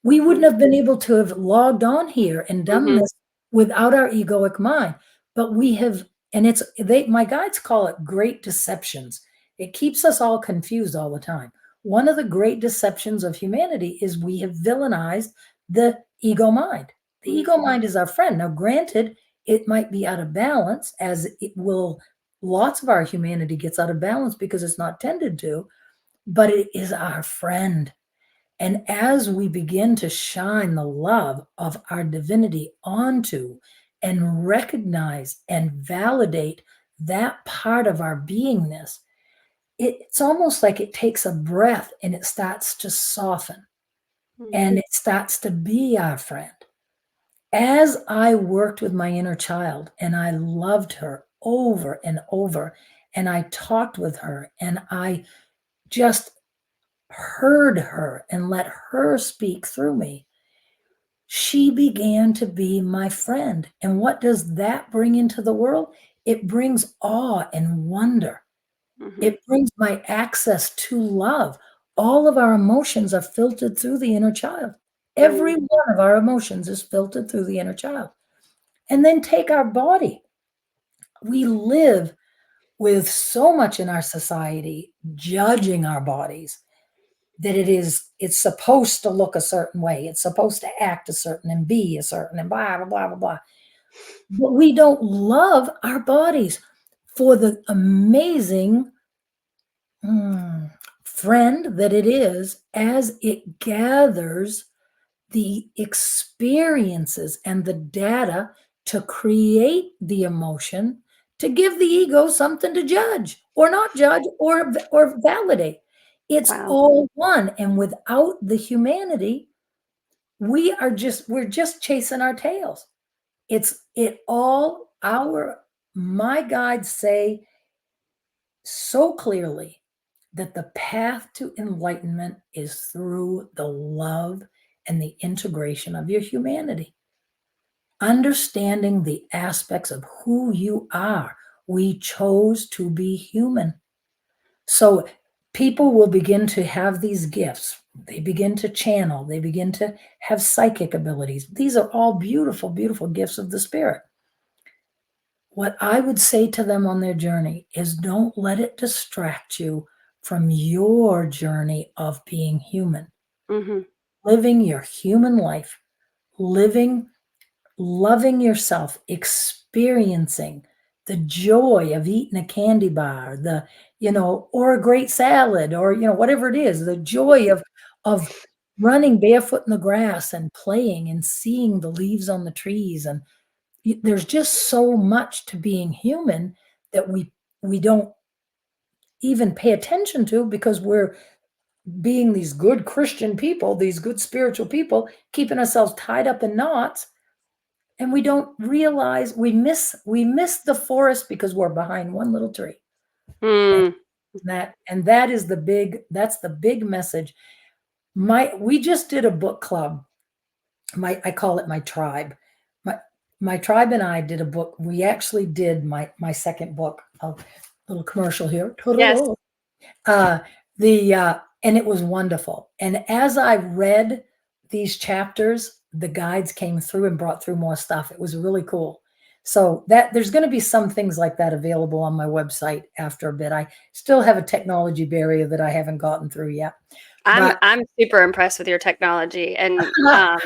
We wouldn't have been able to have logged on here and done this without our egoic mind. But we have, and my guides call it great deceptions. It keeps us all confused all the time. One of the great deceptions of humanity is we have villainized the ego mind. The ego mind is our friend. Now, granted, it might be out of balance, as it will, lots of our humanity gets out of balance because it's not tended to, but it is our friend. And as we begin to shine the love of our divinity onto and recognize and validate that part of our beingness, it's almost like it takes a breath and it starts to soften. and it starts to be our friend. As I worked with my inner child and I loved her over and over, and I talked with her and I just heard her and let her speak through me, she began to be my friend. And what does that bring into the world? It brings awe and wonder. Mm-hmm. It brings my access to love. All of our emotions are filtered through the inner child. Every Mm-hmm. one of our emotions is filtered through the inner child. And then take our body. We live with so much in our society judging our bodies that it's supposed to look a certain way. It's supposed to act a certain and be a certain and blah, blah, blah, blah, blah. But we don't love our bodies for the amazing friend that it is as it gathers the experiences and the data to create the emotion to give the ego something to judge or not judge or validate. It's Wow. all one, and without the humanity, we're just chasing our tails. It's it all our my guides say so clearly that the path to enlightenment is through the love and the integration of your humanity. Understanding the aspects of who you are. We chose to be human. So people will begin to have these gifts. They begin to channel, they begin to have psychic abilities. These are all beautiful, beautiful gifts of the spirit. What I would say to them on their journey is don't let it distract you from your journey of being human, Mm-hmm. living your human life, living, loving yourself, experiencing the joy of eating a candy bar, or a great salad, or, whatever it is, the joy of running barefoot in the grass and playing and seeing the leaves on the trees. And there's just so much to being human that we don't even pay attention to because we're being these good Christian people, these good spiritual people, keeping ourselves tied up in knots, and we don't realize we miss the forest because we're behind one little tree. And Mm. that's the big message. We just did a book club. I call it my tribe. My tribe and I did a book. We actually did my second book. A little commercial here. Yes. Uh, and it was wonderful. And as I read these chapters, the guides came through and brought through more stuff. It was really cool. So that there's going to be some things like that available on my website after a bit. I still have a technology barrier that I haven't gotten through yet, I'm but I'm super impressed with your technology, and I'm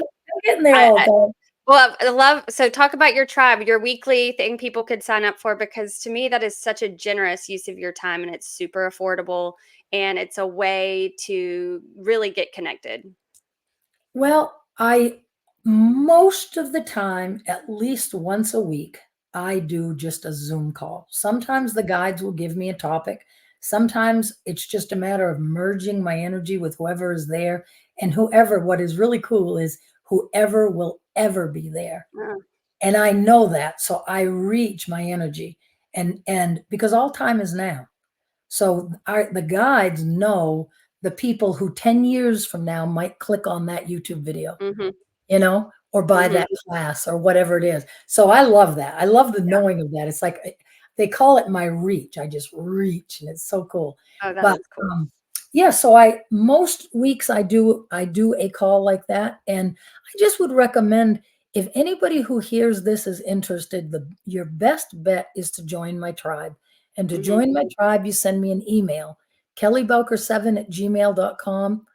getting there all the I time. well, I love, so talk about your tribe, your weekly thing people could sign up for, because to me that is such a generous use of your time, and it's super affordable, and it's a way to really get connected. Well, I most of the time, at least once a week, I do just a Zoom call. Sometimes the guides will give me a topic. Sometimes it's just a matter of merging my energy with whoever is there and whoever. What is really cool is whoever will ever be there. Uh, And I know that, so I reach my energy and because all time is now. So the guides know the people who 10 years from now might click on that YouTube video, mhm, or buy mhm, that class or whatever it is. So I love that. I love the yeah. knowing of that. It's like they call it my reach. I just reach and it's so cool. Oh, that But is cool. yeah, so I most weeks I do a call like that, and I just would recommend if anybody who hears this is interested, your best bet is to join my tribe. And to Mhm. join my tribe, you send me an email, kellybowker7@gmail.com,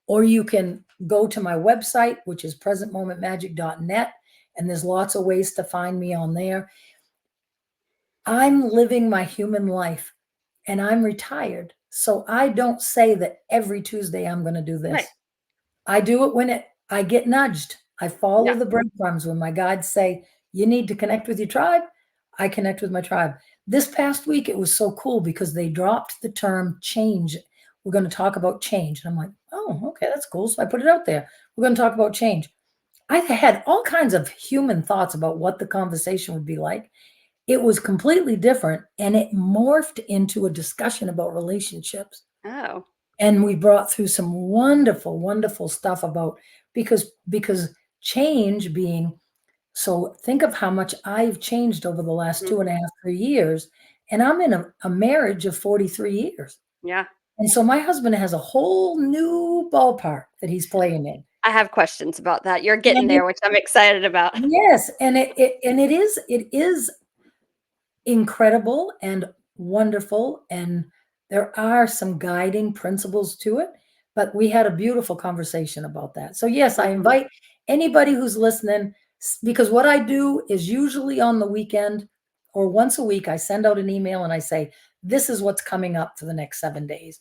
or you can go to my website, which is presentmomentmagic.net, and there's lots of ways to find me on there. I'm living my human life and I'm retired. So I don't say that every Tuesday I'm going to do Right. this. I do it when I get nudged. I follow Yeah. the breadcrumbs when my guides say, you need to connect with your tribe. I connect with my tribe. This past week, it was so cool because they dropped the term change. We're going to talk about change. And I'm like, oh, okay, that's cool. So I put it out there. We're going to talk about change. I had all kinds of human thoughts about what the conversation would be like. It was completely different, and it morphed into a discussion about relationships. Oh. And we brought through some wonderful, wonderful stuff about because change being so think of how much I've changed over the last two and a Mhm. half, 3 years. And I'm in a marriage of 43 years. Yeah. And so my husband has a whole new ballpark that he's playing in. I have questions about that. You're getting And there, which I'm excited about. yes, and it is incredible and wonderful, and there are some guiding principles to it, but we had a beautiful conversation about that. So yes, I Mhm. invite anybody who's listening, because what I do is usually on the weekend or once a week, I send out an email and I say, this is what's coming up for the next 7 days.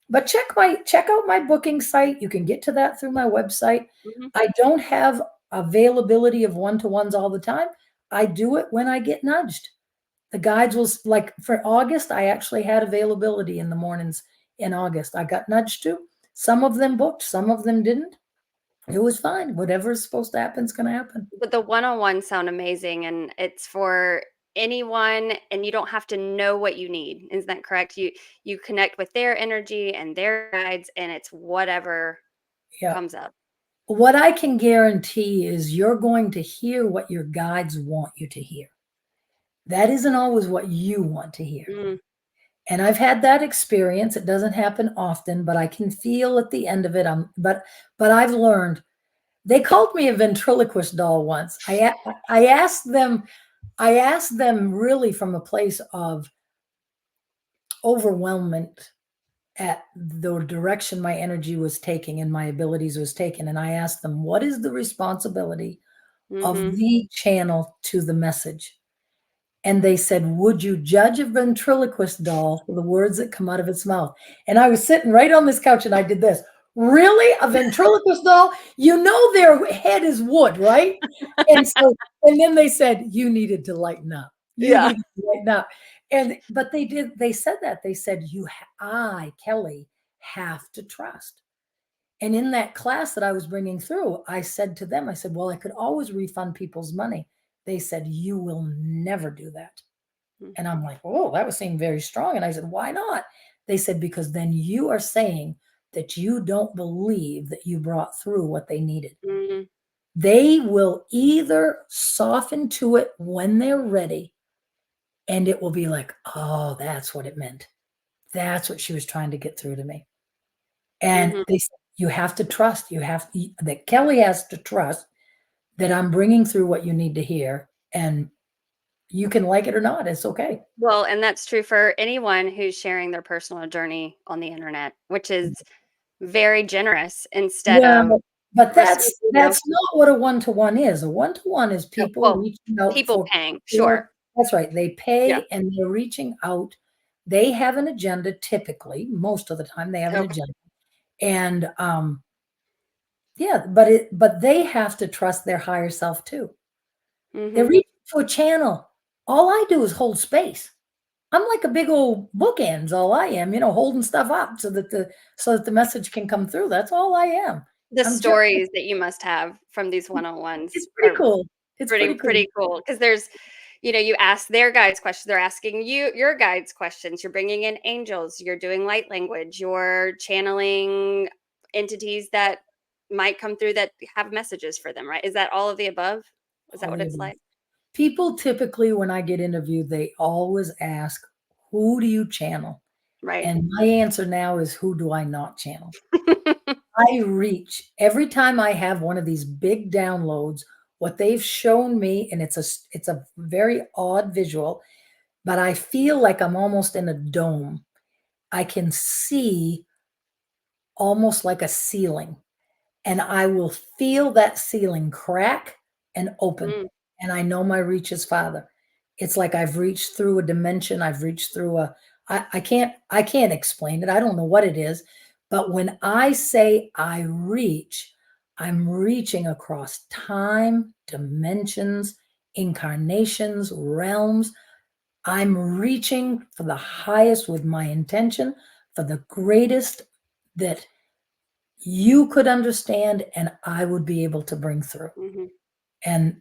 But check out my booking site. You can get to that through my website. Mhm. I don't have availability of one-to-ones all the time. I do it when I get nudged. The guides was like for August, I actually had availability in the mornings in August. I got nudged to. Some of them booked, some of them didn't. It was fine. Whatever is supposed to happen is going to happen. But the one-on-ones sound amazing, and it's for anyone, and you don't have to know what you need. Isn't that correct? You connect with their energy and their guides, and it's whatever Yeah. comes up. What I can guarantee is you're going to hear what your guides want you to hear. That isn't always what you want to hear. Mm, And I've had that experience. It doesn't happen often, but I can feel at the end of it. But I've learned. They called me a ventriloquist doll once. I asked them. I asked them really from a place of overwhelmment at the direction my energy was taking and my abilities was taking. And I asked them, what is the responsibility of mhm. the channel to the message? And they said, would you judge a ventriloquist doll for the words that come out of its mouth? And I was sitting right on this couch and I did this. Really? A ventriloquist doll? You know their head is wood, right? And so, and then they said, you needed to lighten up. You Yeah. needed to lighten up. And but they said that. They said, I, Kelly, have to trust. And in that class that I was bringing through, I said to them, I said, well, I could always refund people's money. They said, you will never do that. And I'm like, oh, that was seemed very strong. And I said, why not? They said, because then you are saying that you don't believe that you brought through what they needed. Mhm. They will either soften to it when they're ready, and it will be like, oh, that's what it meant. That's what she was trying to get through to me. And Mhm. they said, you have to trust, that Kelly has to trust that I'm bringing through what you need to hear. And you can like it or not. It's okay. Well, and that's true for anyone who's sharing their personal journey on the internet, which is very generous instead Yeah, of but receive, that's not what a one-to-one is. A one-to-one is no, people well, reaching out people for paying, sure. that's right. They Yeah. pay and they're reaching out. They have an agenda typically, most of the time they have an Okay. agenda. And yeah, but they have to trust their higher self too. They're Mhm. reaching for a channel. All I do is hold space. I'm like a big old bookends, all I am, holding stuff up so that the message can come through. That's all I am. The I'm just stories that you must have from these it's one-on-ones pretty are cool. It's pretty pretty cool. pretty cool because there's you ask their guides questions, they're asking you your guides questions, you're bringing in angels, you're doing light language, you're channeling entities that might come through that have messages for them, right? Is that all of the above? Is that All what the it's above. like? People typically, when I get interviewed, they always ask, "Who do you channel?" Right. And my answer now is, "Who do I not channel?" I reach every time I have one of these big downloads, what they've shown me, and it's a very odd visual, but I feel like I'm almost in a dome. I can see almost like a ceiling, and I will feel that ceiling crack and open. Mm, And I know my reach is farther. It's like I've reached through a dimension. I've reached through I can't explain it. I don't know what it is. But when I say I reach, I'm reaching across time, dimensions, incarnations, realms. I'm reaching for the highest with my intention, for the greatest that you could understand and I would be able to bring through. Hmm. And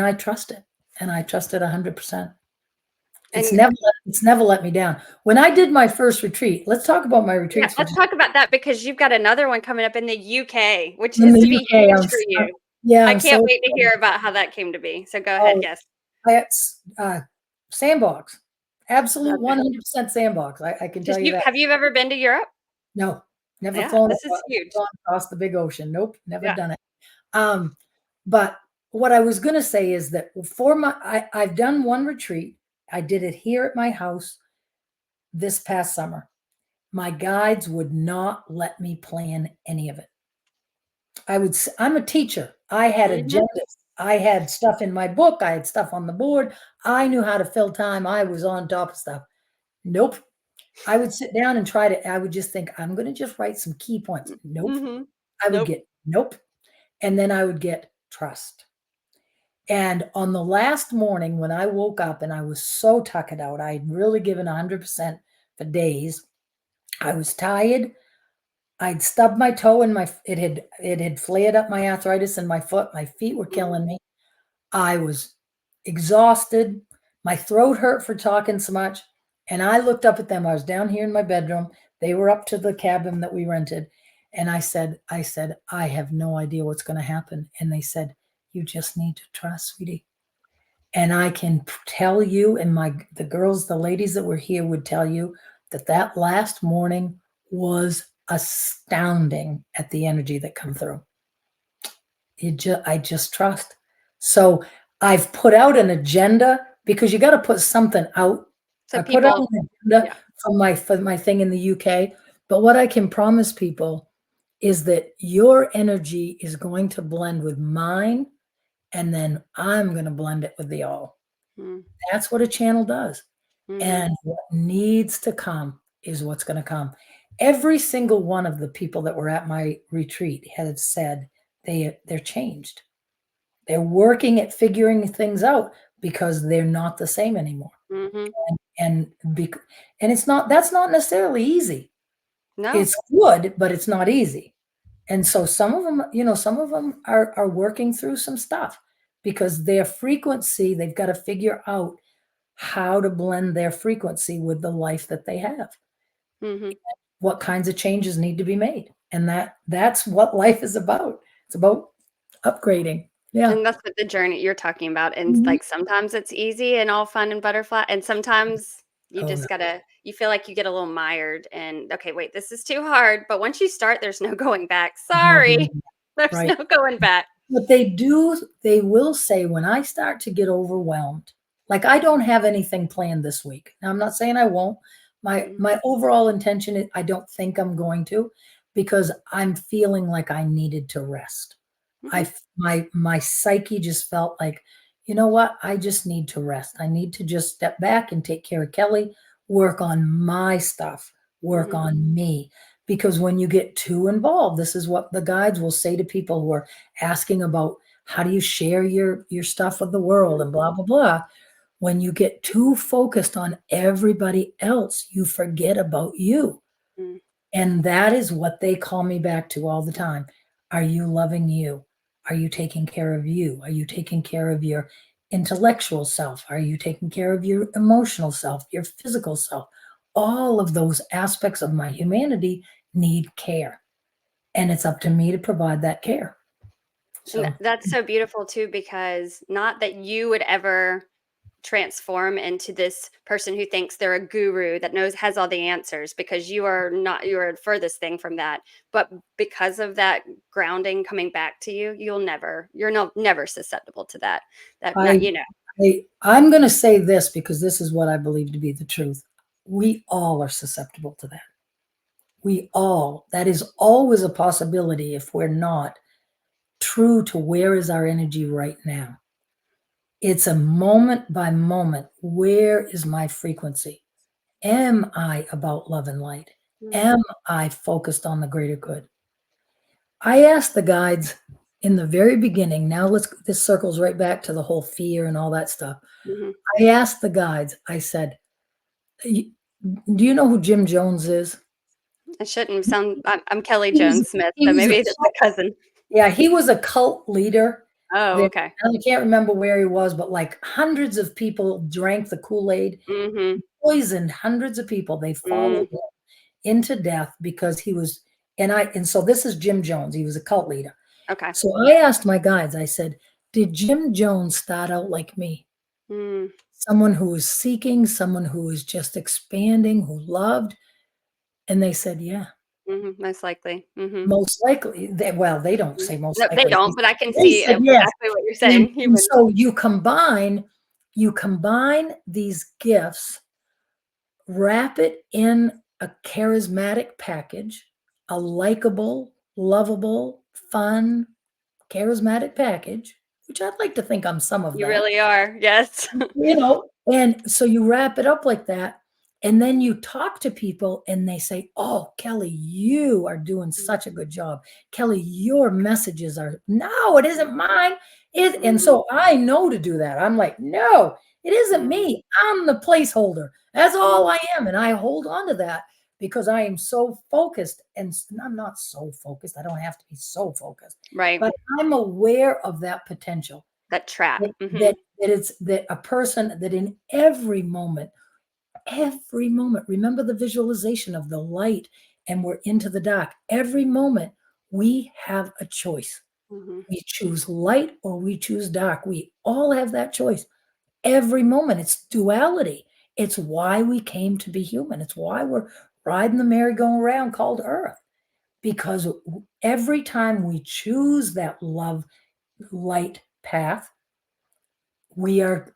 I trust it. And I trust it 100%. And It's never let me down. When I did my first retreat, let's talk about my yeah, retreats for let's just talk about that because you've got another one coming up in the UK, which in is the to be UK. huge for you. Yeah, I I'm so can't wait to excited. hear about how that came to be. So go ahead. Oh, Yes. it's sandbox. Absolute Okay. 100% sandbox. I can tell Because you that. have you ever been to Europe? No, never Yeah, flown this is huge. gone across the big ocean. Nope, never Yeah. done it. Um, but what I was going to say is that I've done one retreat. I did it here at my house this past summer. My guides would not let me plan any of it. I'm a teacher. I had Hmm. agendas. I had stuff in my book. I had stuff on the board. I knew how to fill time. I was on top of stuff. Nope. I would sit down and I would just think, I'm going to just write some key points. Nope. Hmm. I would Nope. get nope. And then I would get trust. And on the last morning when I woke up and I was so tuckered out, I had really given 100% for days. I was tired. I'd stubbed my toe and it had flared up my arthritis in my foot. My feet were Mhm. killing me. I was exhausted. My throat hurt for talking so much. And I looked up at them. I was down here in my bedroom. They were up to the cabin that we rented. And I said, I have no idea what's going to happen. And they said, you just need to trust, sweetie. And I can tell you, and the ladies that were here would tell you that that last morning was astounding at the energy that come through. I just trust. So I've put out an agenda because you got to put something out. So I put out people, an agenda yeah. for my thing in the UK. But what I can promise people is that your energy is going to blend with mine, and then I'm going to blend it with the all. Mm. That's what a channel does. Mhm. And what needs to come is what's going to come. Every single one of the people that were at my retreat had said they're changed. They're working at figuring things out because they're not the same anymore. Mhm. And and that's not necessarily easy. No. It's good, but it's not easy. And so some of them are working through some stuff because their frequency, they've got to figure out how to blend their frequency with the life that they have. Mhm. What kinds of changes need to be made. And that's what life is about. It's about upgrading. Yeah. And that's what the journey you're talking about, and, Mhm. like, sometimes it's easy and all fun and butterfly, and sometimes you Oh, no. just gotta you feel like you get a little mired and, "Okay, wait, this is too hard," but once you start, there's no going back. No going "Sorry, back. there's Right. no going back." But they will say when I start to get overwhelmed, like I don't have anything planned this week. Now I'm not saying I won't. Mhm. My overall intention is I don't think I'm going to because I'm feeling like I needed to rest. Mhm. My psyche just felt like, you know what? I just need to rest. I need to just step back and take care of Kelly, work on my stuff, work Mhm. on me. Because when you get too involved, this is what the guides will say to people who are asking about how do you share your stuff with the world Mhm. and blah blah blah. When you get too focused on everybody else, you forget about you. Mm. And that is what they call me back to all the time. Are you loving you? Are you taking care of you? Are you taking care of your intellectual self? Are you taking care of your emotional self, your physical self? All of those aspects of my humanity need care. And it's up to me to provide that care. And So that's so beautiful too because not that you would ever transform into this person who thinks they're a guru that knows has all the answers because you are not you are furthest thing from that, but because of that grounding coming back to you, you're no never susceptible to that, that not, I, I'm going to say this because this is what I believe to be the truth. We all are susceptible to that. That is always a possibility if we're not true to where is our energy right now. It's a moment by moment. Where is my frequency? Am I about love and light? Mhm. Am I focused on the greater good? I asked the guides in the very beginning. Now this circles right back to the whole fear and all that stuff. Mhm. I asked the guides, I said, do you know who Jim Jones is? I shouldn't sound I'm Kelly He was Jones Smith, he so was a maybe it's a cult cousin. yeah, he was a cult leader Oh, that okay. I can't remember where he was, but, like, hundreds of people drank the Kool-Aid, Mhm. poisoned hundreds of people. They Mm, followed him into death because he was and so this is Jim Jones, he was a cult leader. okay. So I asked my guides, I said, "Did Jim Jones start out like me? Mm, Someone who was seeking, someone who was just expanding, who loved?" And they said, "Yeah, mhm, most likely. Mhm. most likely." They don't Mm. say most No, they likely. don't, but I can They see said yes. exactly what you're And saying. and Human. so you combine these gifts, wrap it in a charismatic package, a likable, lovable, fun, charismatic package, which I'd like to think I'm some of You that. really are. Yes. And so you wrap it up like that, and then you talk to people and they say, "Oh, Kelly, you are doing such a good job. Kelly, your messages are no, it isn't mine. It and Mhm, so I know to do that. I'm like, no, it isn't mhm, me. I'm the placeholder. That's mhm. all I am. And I hold on to that because I am so focused and I'm not so focused. I don't have to be so focused, Right. but I'm aware of that potential. That trap. That Mhm, that that it's that a person that in every moment, remember the visualization of the light and we're into the dark. Every moment we have a choice. mhm, We choose light or we choose dark. We all have that choice. Every moment it's duality. It's why we came to be human. It's why we're riding the merry-go-round called Earth. Because every time we choose that love light path, we are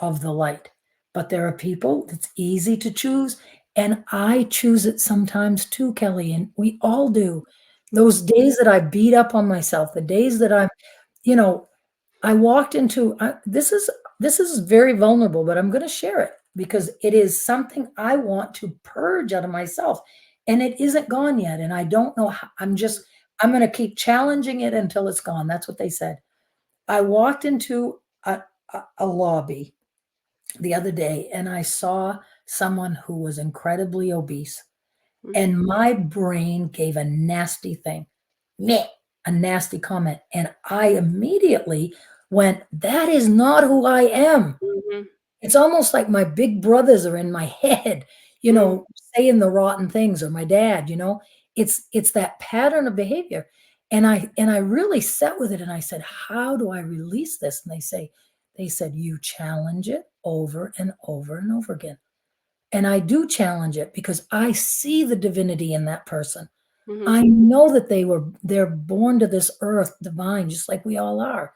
of the light. But there are people it's easy to choose, and I choose it sometimes too, Kelly, and we all do. Those mhm, days that I beat up on myself, the days that you know, I walked into this is very vulnerable, but I'm gonna share it because it is something I want to purge out of myself, and it isn't gone yet, and I don't know how I'm gonna keep challenging it until it's gone. That's what they said. I walked into a lobby the other day and I saw someone who was incredibly obese, mhm, and my brain gave a nasty thing, meh, a nasty comment. And I immediately went, that is not who I am. mhm, It's almost like my big brothers are in my head, mm, saying the rotten things or my dad. It's that pattern of behavior. And I really sat with it and I said, "How do I release this?" And they said, "You challenge it over and over and over again." And I do challenge it because I see the divinity in that person. mhm. I know that they're born to this earth divine, just like we all are.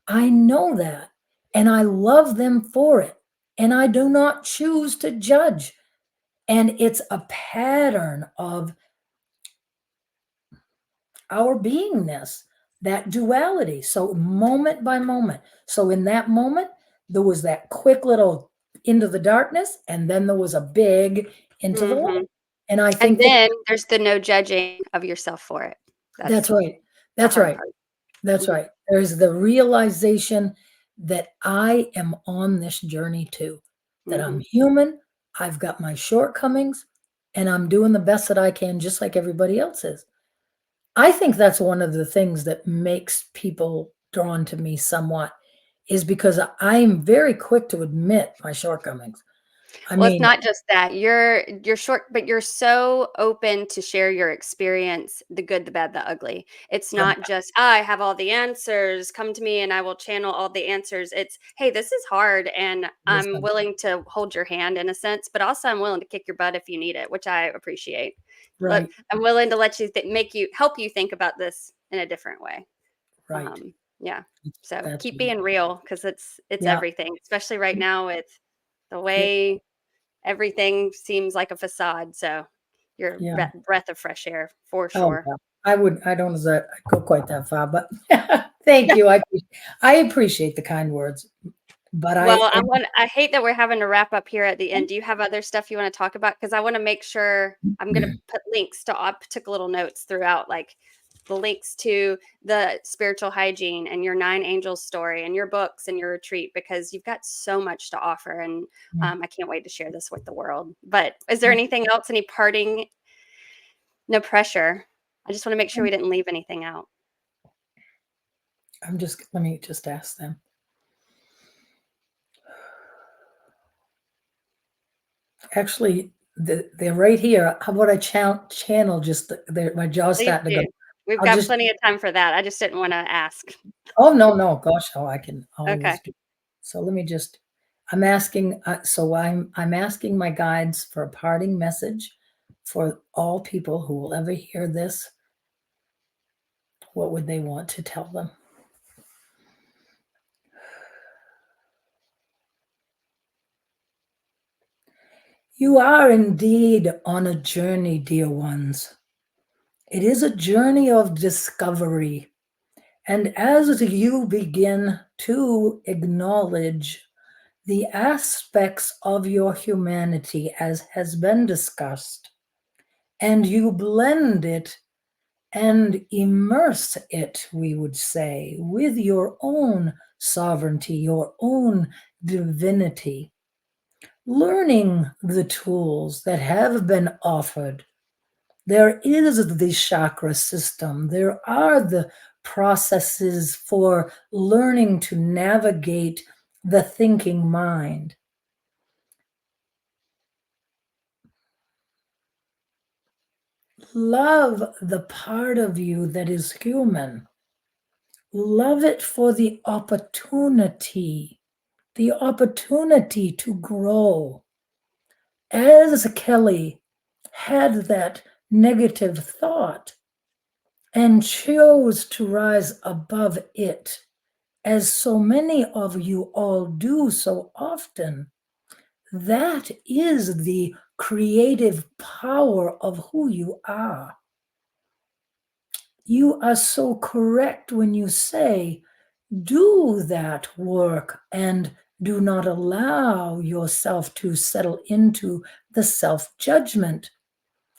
I know that, and I love them for it, and I do not choose to judge. And it's a pattern of our beingness, that duality. So, moment by moment. So, in that moment, there was that quick little into the darkness, and then there was a big into the light. Mhm. And I And think that then there's the no judging of yourself for it. that's That's right. the That's hard right. part. That's Mhm, right. There's the realization that I am on this journey too, that I'm mhm. human, I've got my shortcomings, and I'm doing the best that I can, just like everybody else is. I think that's one of the things that makes people drawn to me somewhat, is because I'm very quick to admit my shortcomings. I Well, it's mean, not just that. You're short, but you're so open to share your experience, the good, the bad, the ugly. It's I'm not just, "I have all the answers. Come to me and I will channel all the answers." It's, "Hey, this is hard and I'm listen, willing to hold your hand in a sense, but also I'm willing to kick your butt if you need it," which I appreciate. Look, right, I'm willing to let you make you help you think about this in a different way. right. Yeah. So That's keep right. being real because it's Yeah, everything, especially right now with the yeah, way everything seems like a facade, so you're yeah. breath of fresh air for Oh, sure. yeah. I don't know that I go quite that far, but thank you. I appreciate the kind words, but I Well, and I hate that we're having to wrap up here at the end. Do you have other stuff you wanna talk about? Because I wanna make sure I'm gonna put links to I took little notes throughout, like, the links to the spiritual hygiene and your 9 angels story and your books and your retreat because you've got so much to offer, and, I can't wait to share this with the world. But is there anything else, any parting No pressure. I just want to make sure we didn't leave anything out. Let me just ask them. Actually, they're right here. How about I channel just my jaw's Please starting to do. go. We've I'll got just, plenty of time for that. I just didn't want to ask. oh, no, no, gosh, no, I can Okay. always do. So let me just, I'm asking, I'm asking my guides for a parting message for all people who will ever hear this. What would they want to tell them? You are indeed on a journey, dear ones. It is a journey of discovery. And as you begin to acknowledge the aspects of your humanity as has been discussed, and you blend it and immerse it, we would say, with your own sovereignty, your own divinity, learning the tools that have been offered. There is the chakra system. There are the processes for learning to navigate the thinking mind. Love the part of you that is human. Love it for the opportunity to grow. As Kelly had that negative thought and chose to rise above it, as so many of you all do so often, that is the creative power of who you are. You are so correct when you say, do that work and do not allow yourself to settle into the self-judgment.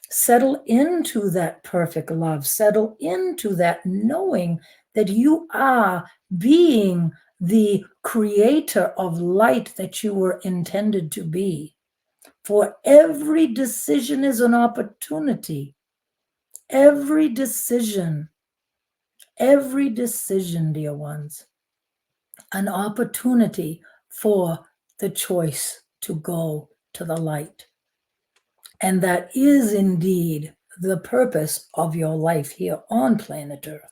Settle into that perfect love. Settle into that knowing that you are being the creator of light that you were intended to be. For every decision is an opportunity. Every decision, dear ones, an opportunity for the choice to go to the light. And that is indeed the purpose of your life here on planet Earth.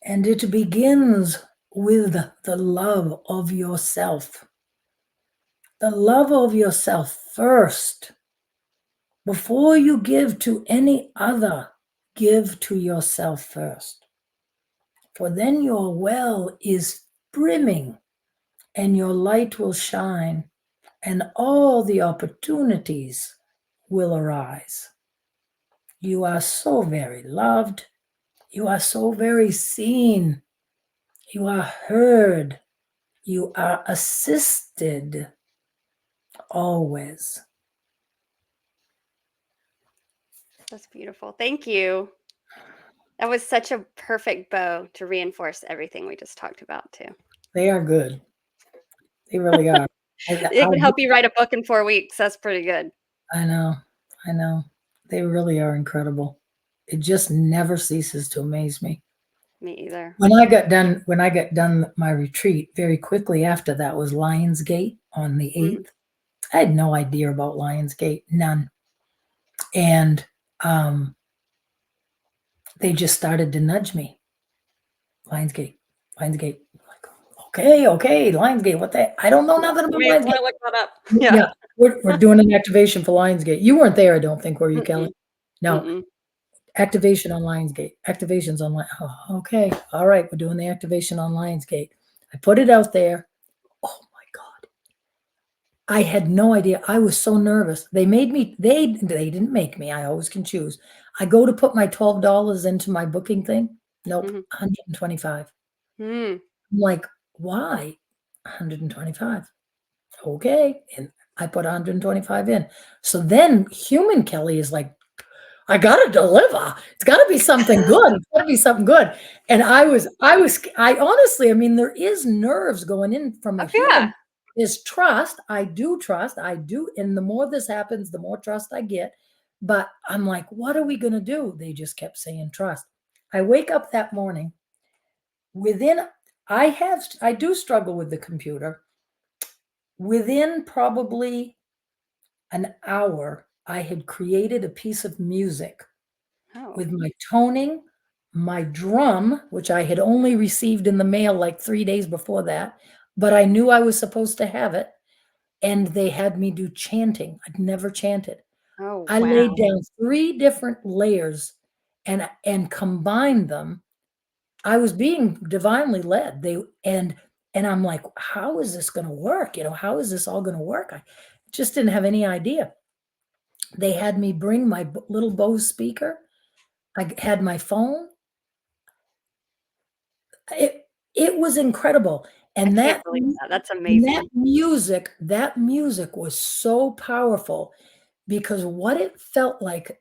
And it begins with the love of yourself. The love of yourself first. Before you give to any other, give to yourself first. For then your well is brimming and your light will shine and all the opportunities will arise. You are so very loved. You are so very seen. You are heard. You are assisted always. That's beautiful. Thank you. That was such a perfect bow to reinforce everything we just talked about, too. They are good. They really are. It could help you write a book in 4 weeks. That's pretty good. I know. They really are incredible. It just never ceases to amaze me. Me either. When I got done my retreat, very quickly after that was Lionsgate on the 8th. I had no idea about Lionsgate, none. And they just started to nudge me. Lionsgate. Like, okay, Lionsgate. What the? I don't know nothing about Maybe Lionsgate. want to look that up. Yeah, we're doing an activation for Lionsgate. You weren't there, I don't think, were you, Kelly? No. Mm-mm. Activation on Lionsgate. Activations on oh, okay. All right, we're doing the activation on Lionsgate. I put it out there. Oh my God. I had no idea. I was so nervous. They made me, they didn't make me. I always can choose. I go to put my $12 into my booking thing. Nope, 125. I'm like, why? 125. Okay. And I put 125 in. So then human Kelly is like, I gotta deliver. It's gotta be something good. It's gotta be something good. And I honestly, I mean, there is nerves going in from a Oh, yeah. human. Is trust. I do trust. I do. And the more this happens, the more trust I get. But I'm like, what are we gonna do? They just kept saying trust. I wake up that morning within, I do struggle with the computer. Within probably an hour, I had created a piece of music Oh, with my toning, my drum, which I had only received in the mail like 3 days before that, but I knew I was supposed to have it, and they had me do chanting. I'd never chanted. oh, I laid wow. down 3 different layers and combined them. I was being divinely led. And I'm like, "How is this gonna work?" "How is this all gonna work?" I just didn't have any idea. They had me bring my little Bose speaker. I had my phone. It was incredible, I and can't believe that. That's amazing. that music was so powerful because what it felt like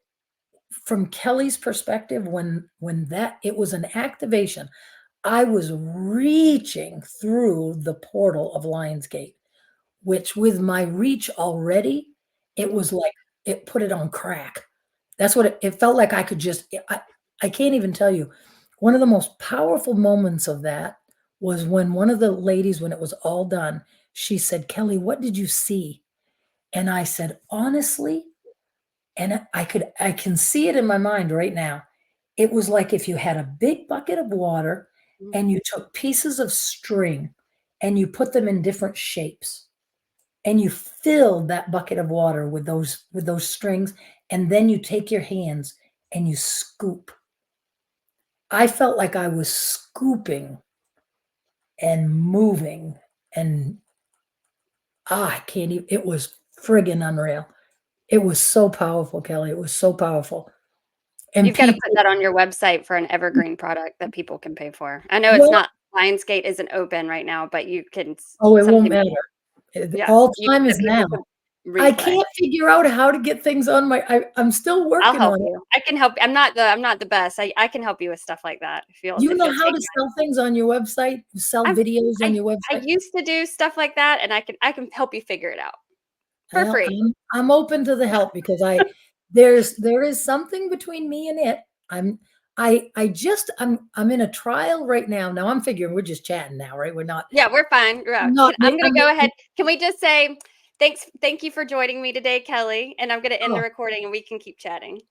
from Kelly's perspective when that it was an activation. I was reaching through the portal of Lionsgate, which with my reach already, it Mhm. was like it put it on crack. That's what it felt like. I could just I can't even tell you. One of the most powerful moments of that was when one of the ladies, when it was all done, she said, "Kelly, what did you see?" And I said, "Honestly," and I can see it in my mind right now. It was like if you had a big bucket of water Mhm. and you took pieces of string and you put them in different shapes and you fill that bucket of water with those strings, and then you take your hands and you scoop. I felt like I was scooping and moving, and I can't even, it was friggin' unreal. It was so powerful, Kelly. It was so powerful. And You've gotta put people, that on your website for an evergreen product that people can pay for. I know it's well, not Lionsgate isn't open right now, but you can s oh, it won't something matter. yeah, All you time that is now. people could I replay. can't figure out how to get things on I'm still I'll working help on it. you. I can help I'm not the best. I can help you with stuff like that You if know you'll how take to my sell things on your website? You sell I'm videos on I your I website? used to do stuff like that, and I can help you figure it out for Well, free. I'm open to the help because there is something between me and it. I'm in a trial right now. Now I'm figuring we're just chatting now, right? We're not Yeah, we're fine. Yeah. I'm not I'm gonna I'm go ahead. Can we just say thank you for joining me today, Kelly, and I'm gonna end the oh, recording and we can keep chatting.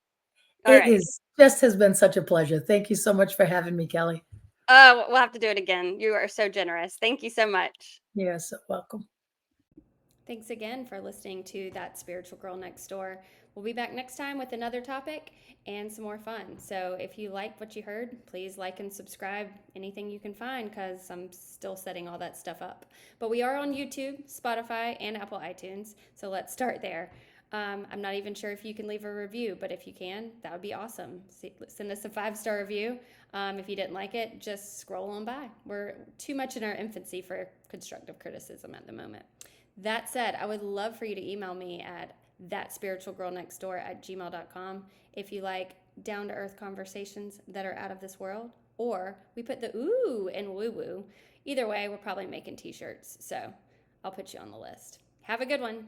All it right. is just has been such a pleasure. Thank you so much for having me, Kelly. We'll have to do it again. You are so generous. Thank you so much. You're so welcome. Thanks again for listening to That Spiritual Girl Next Door. We'll be back next time with another topic and some more fun. So if you like what you heard, please like and subscribe anything you can find because I'm still setting all that stuff up. But we are on YouTube, Spotify, and Apple iTunes. So let's start there. I'm not even sure if you can leave a review, but if you can, that would be awesome. Send us a 5-star review. If you didn't like it, just scroll on by. We're too much in our infancy for constructive criticism at the moment. That said, I would love for you to email me at thatspiritualgirlnextdoor@gmail.com if you like down to earth conversations that are out of this world, or we put the ooh and woo woo. Either way, we're probably making t shirts, so I'll put you on the list. Have a good one.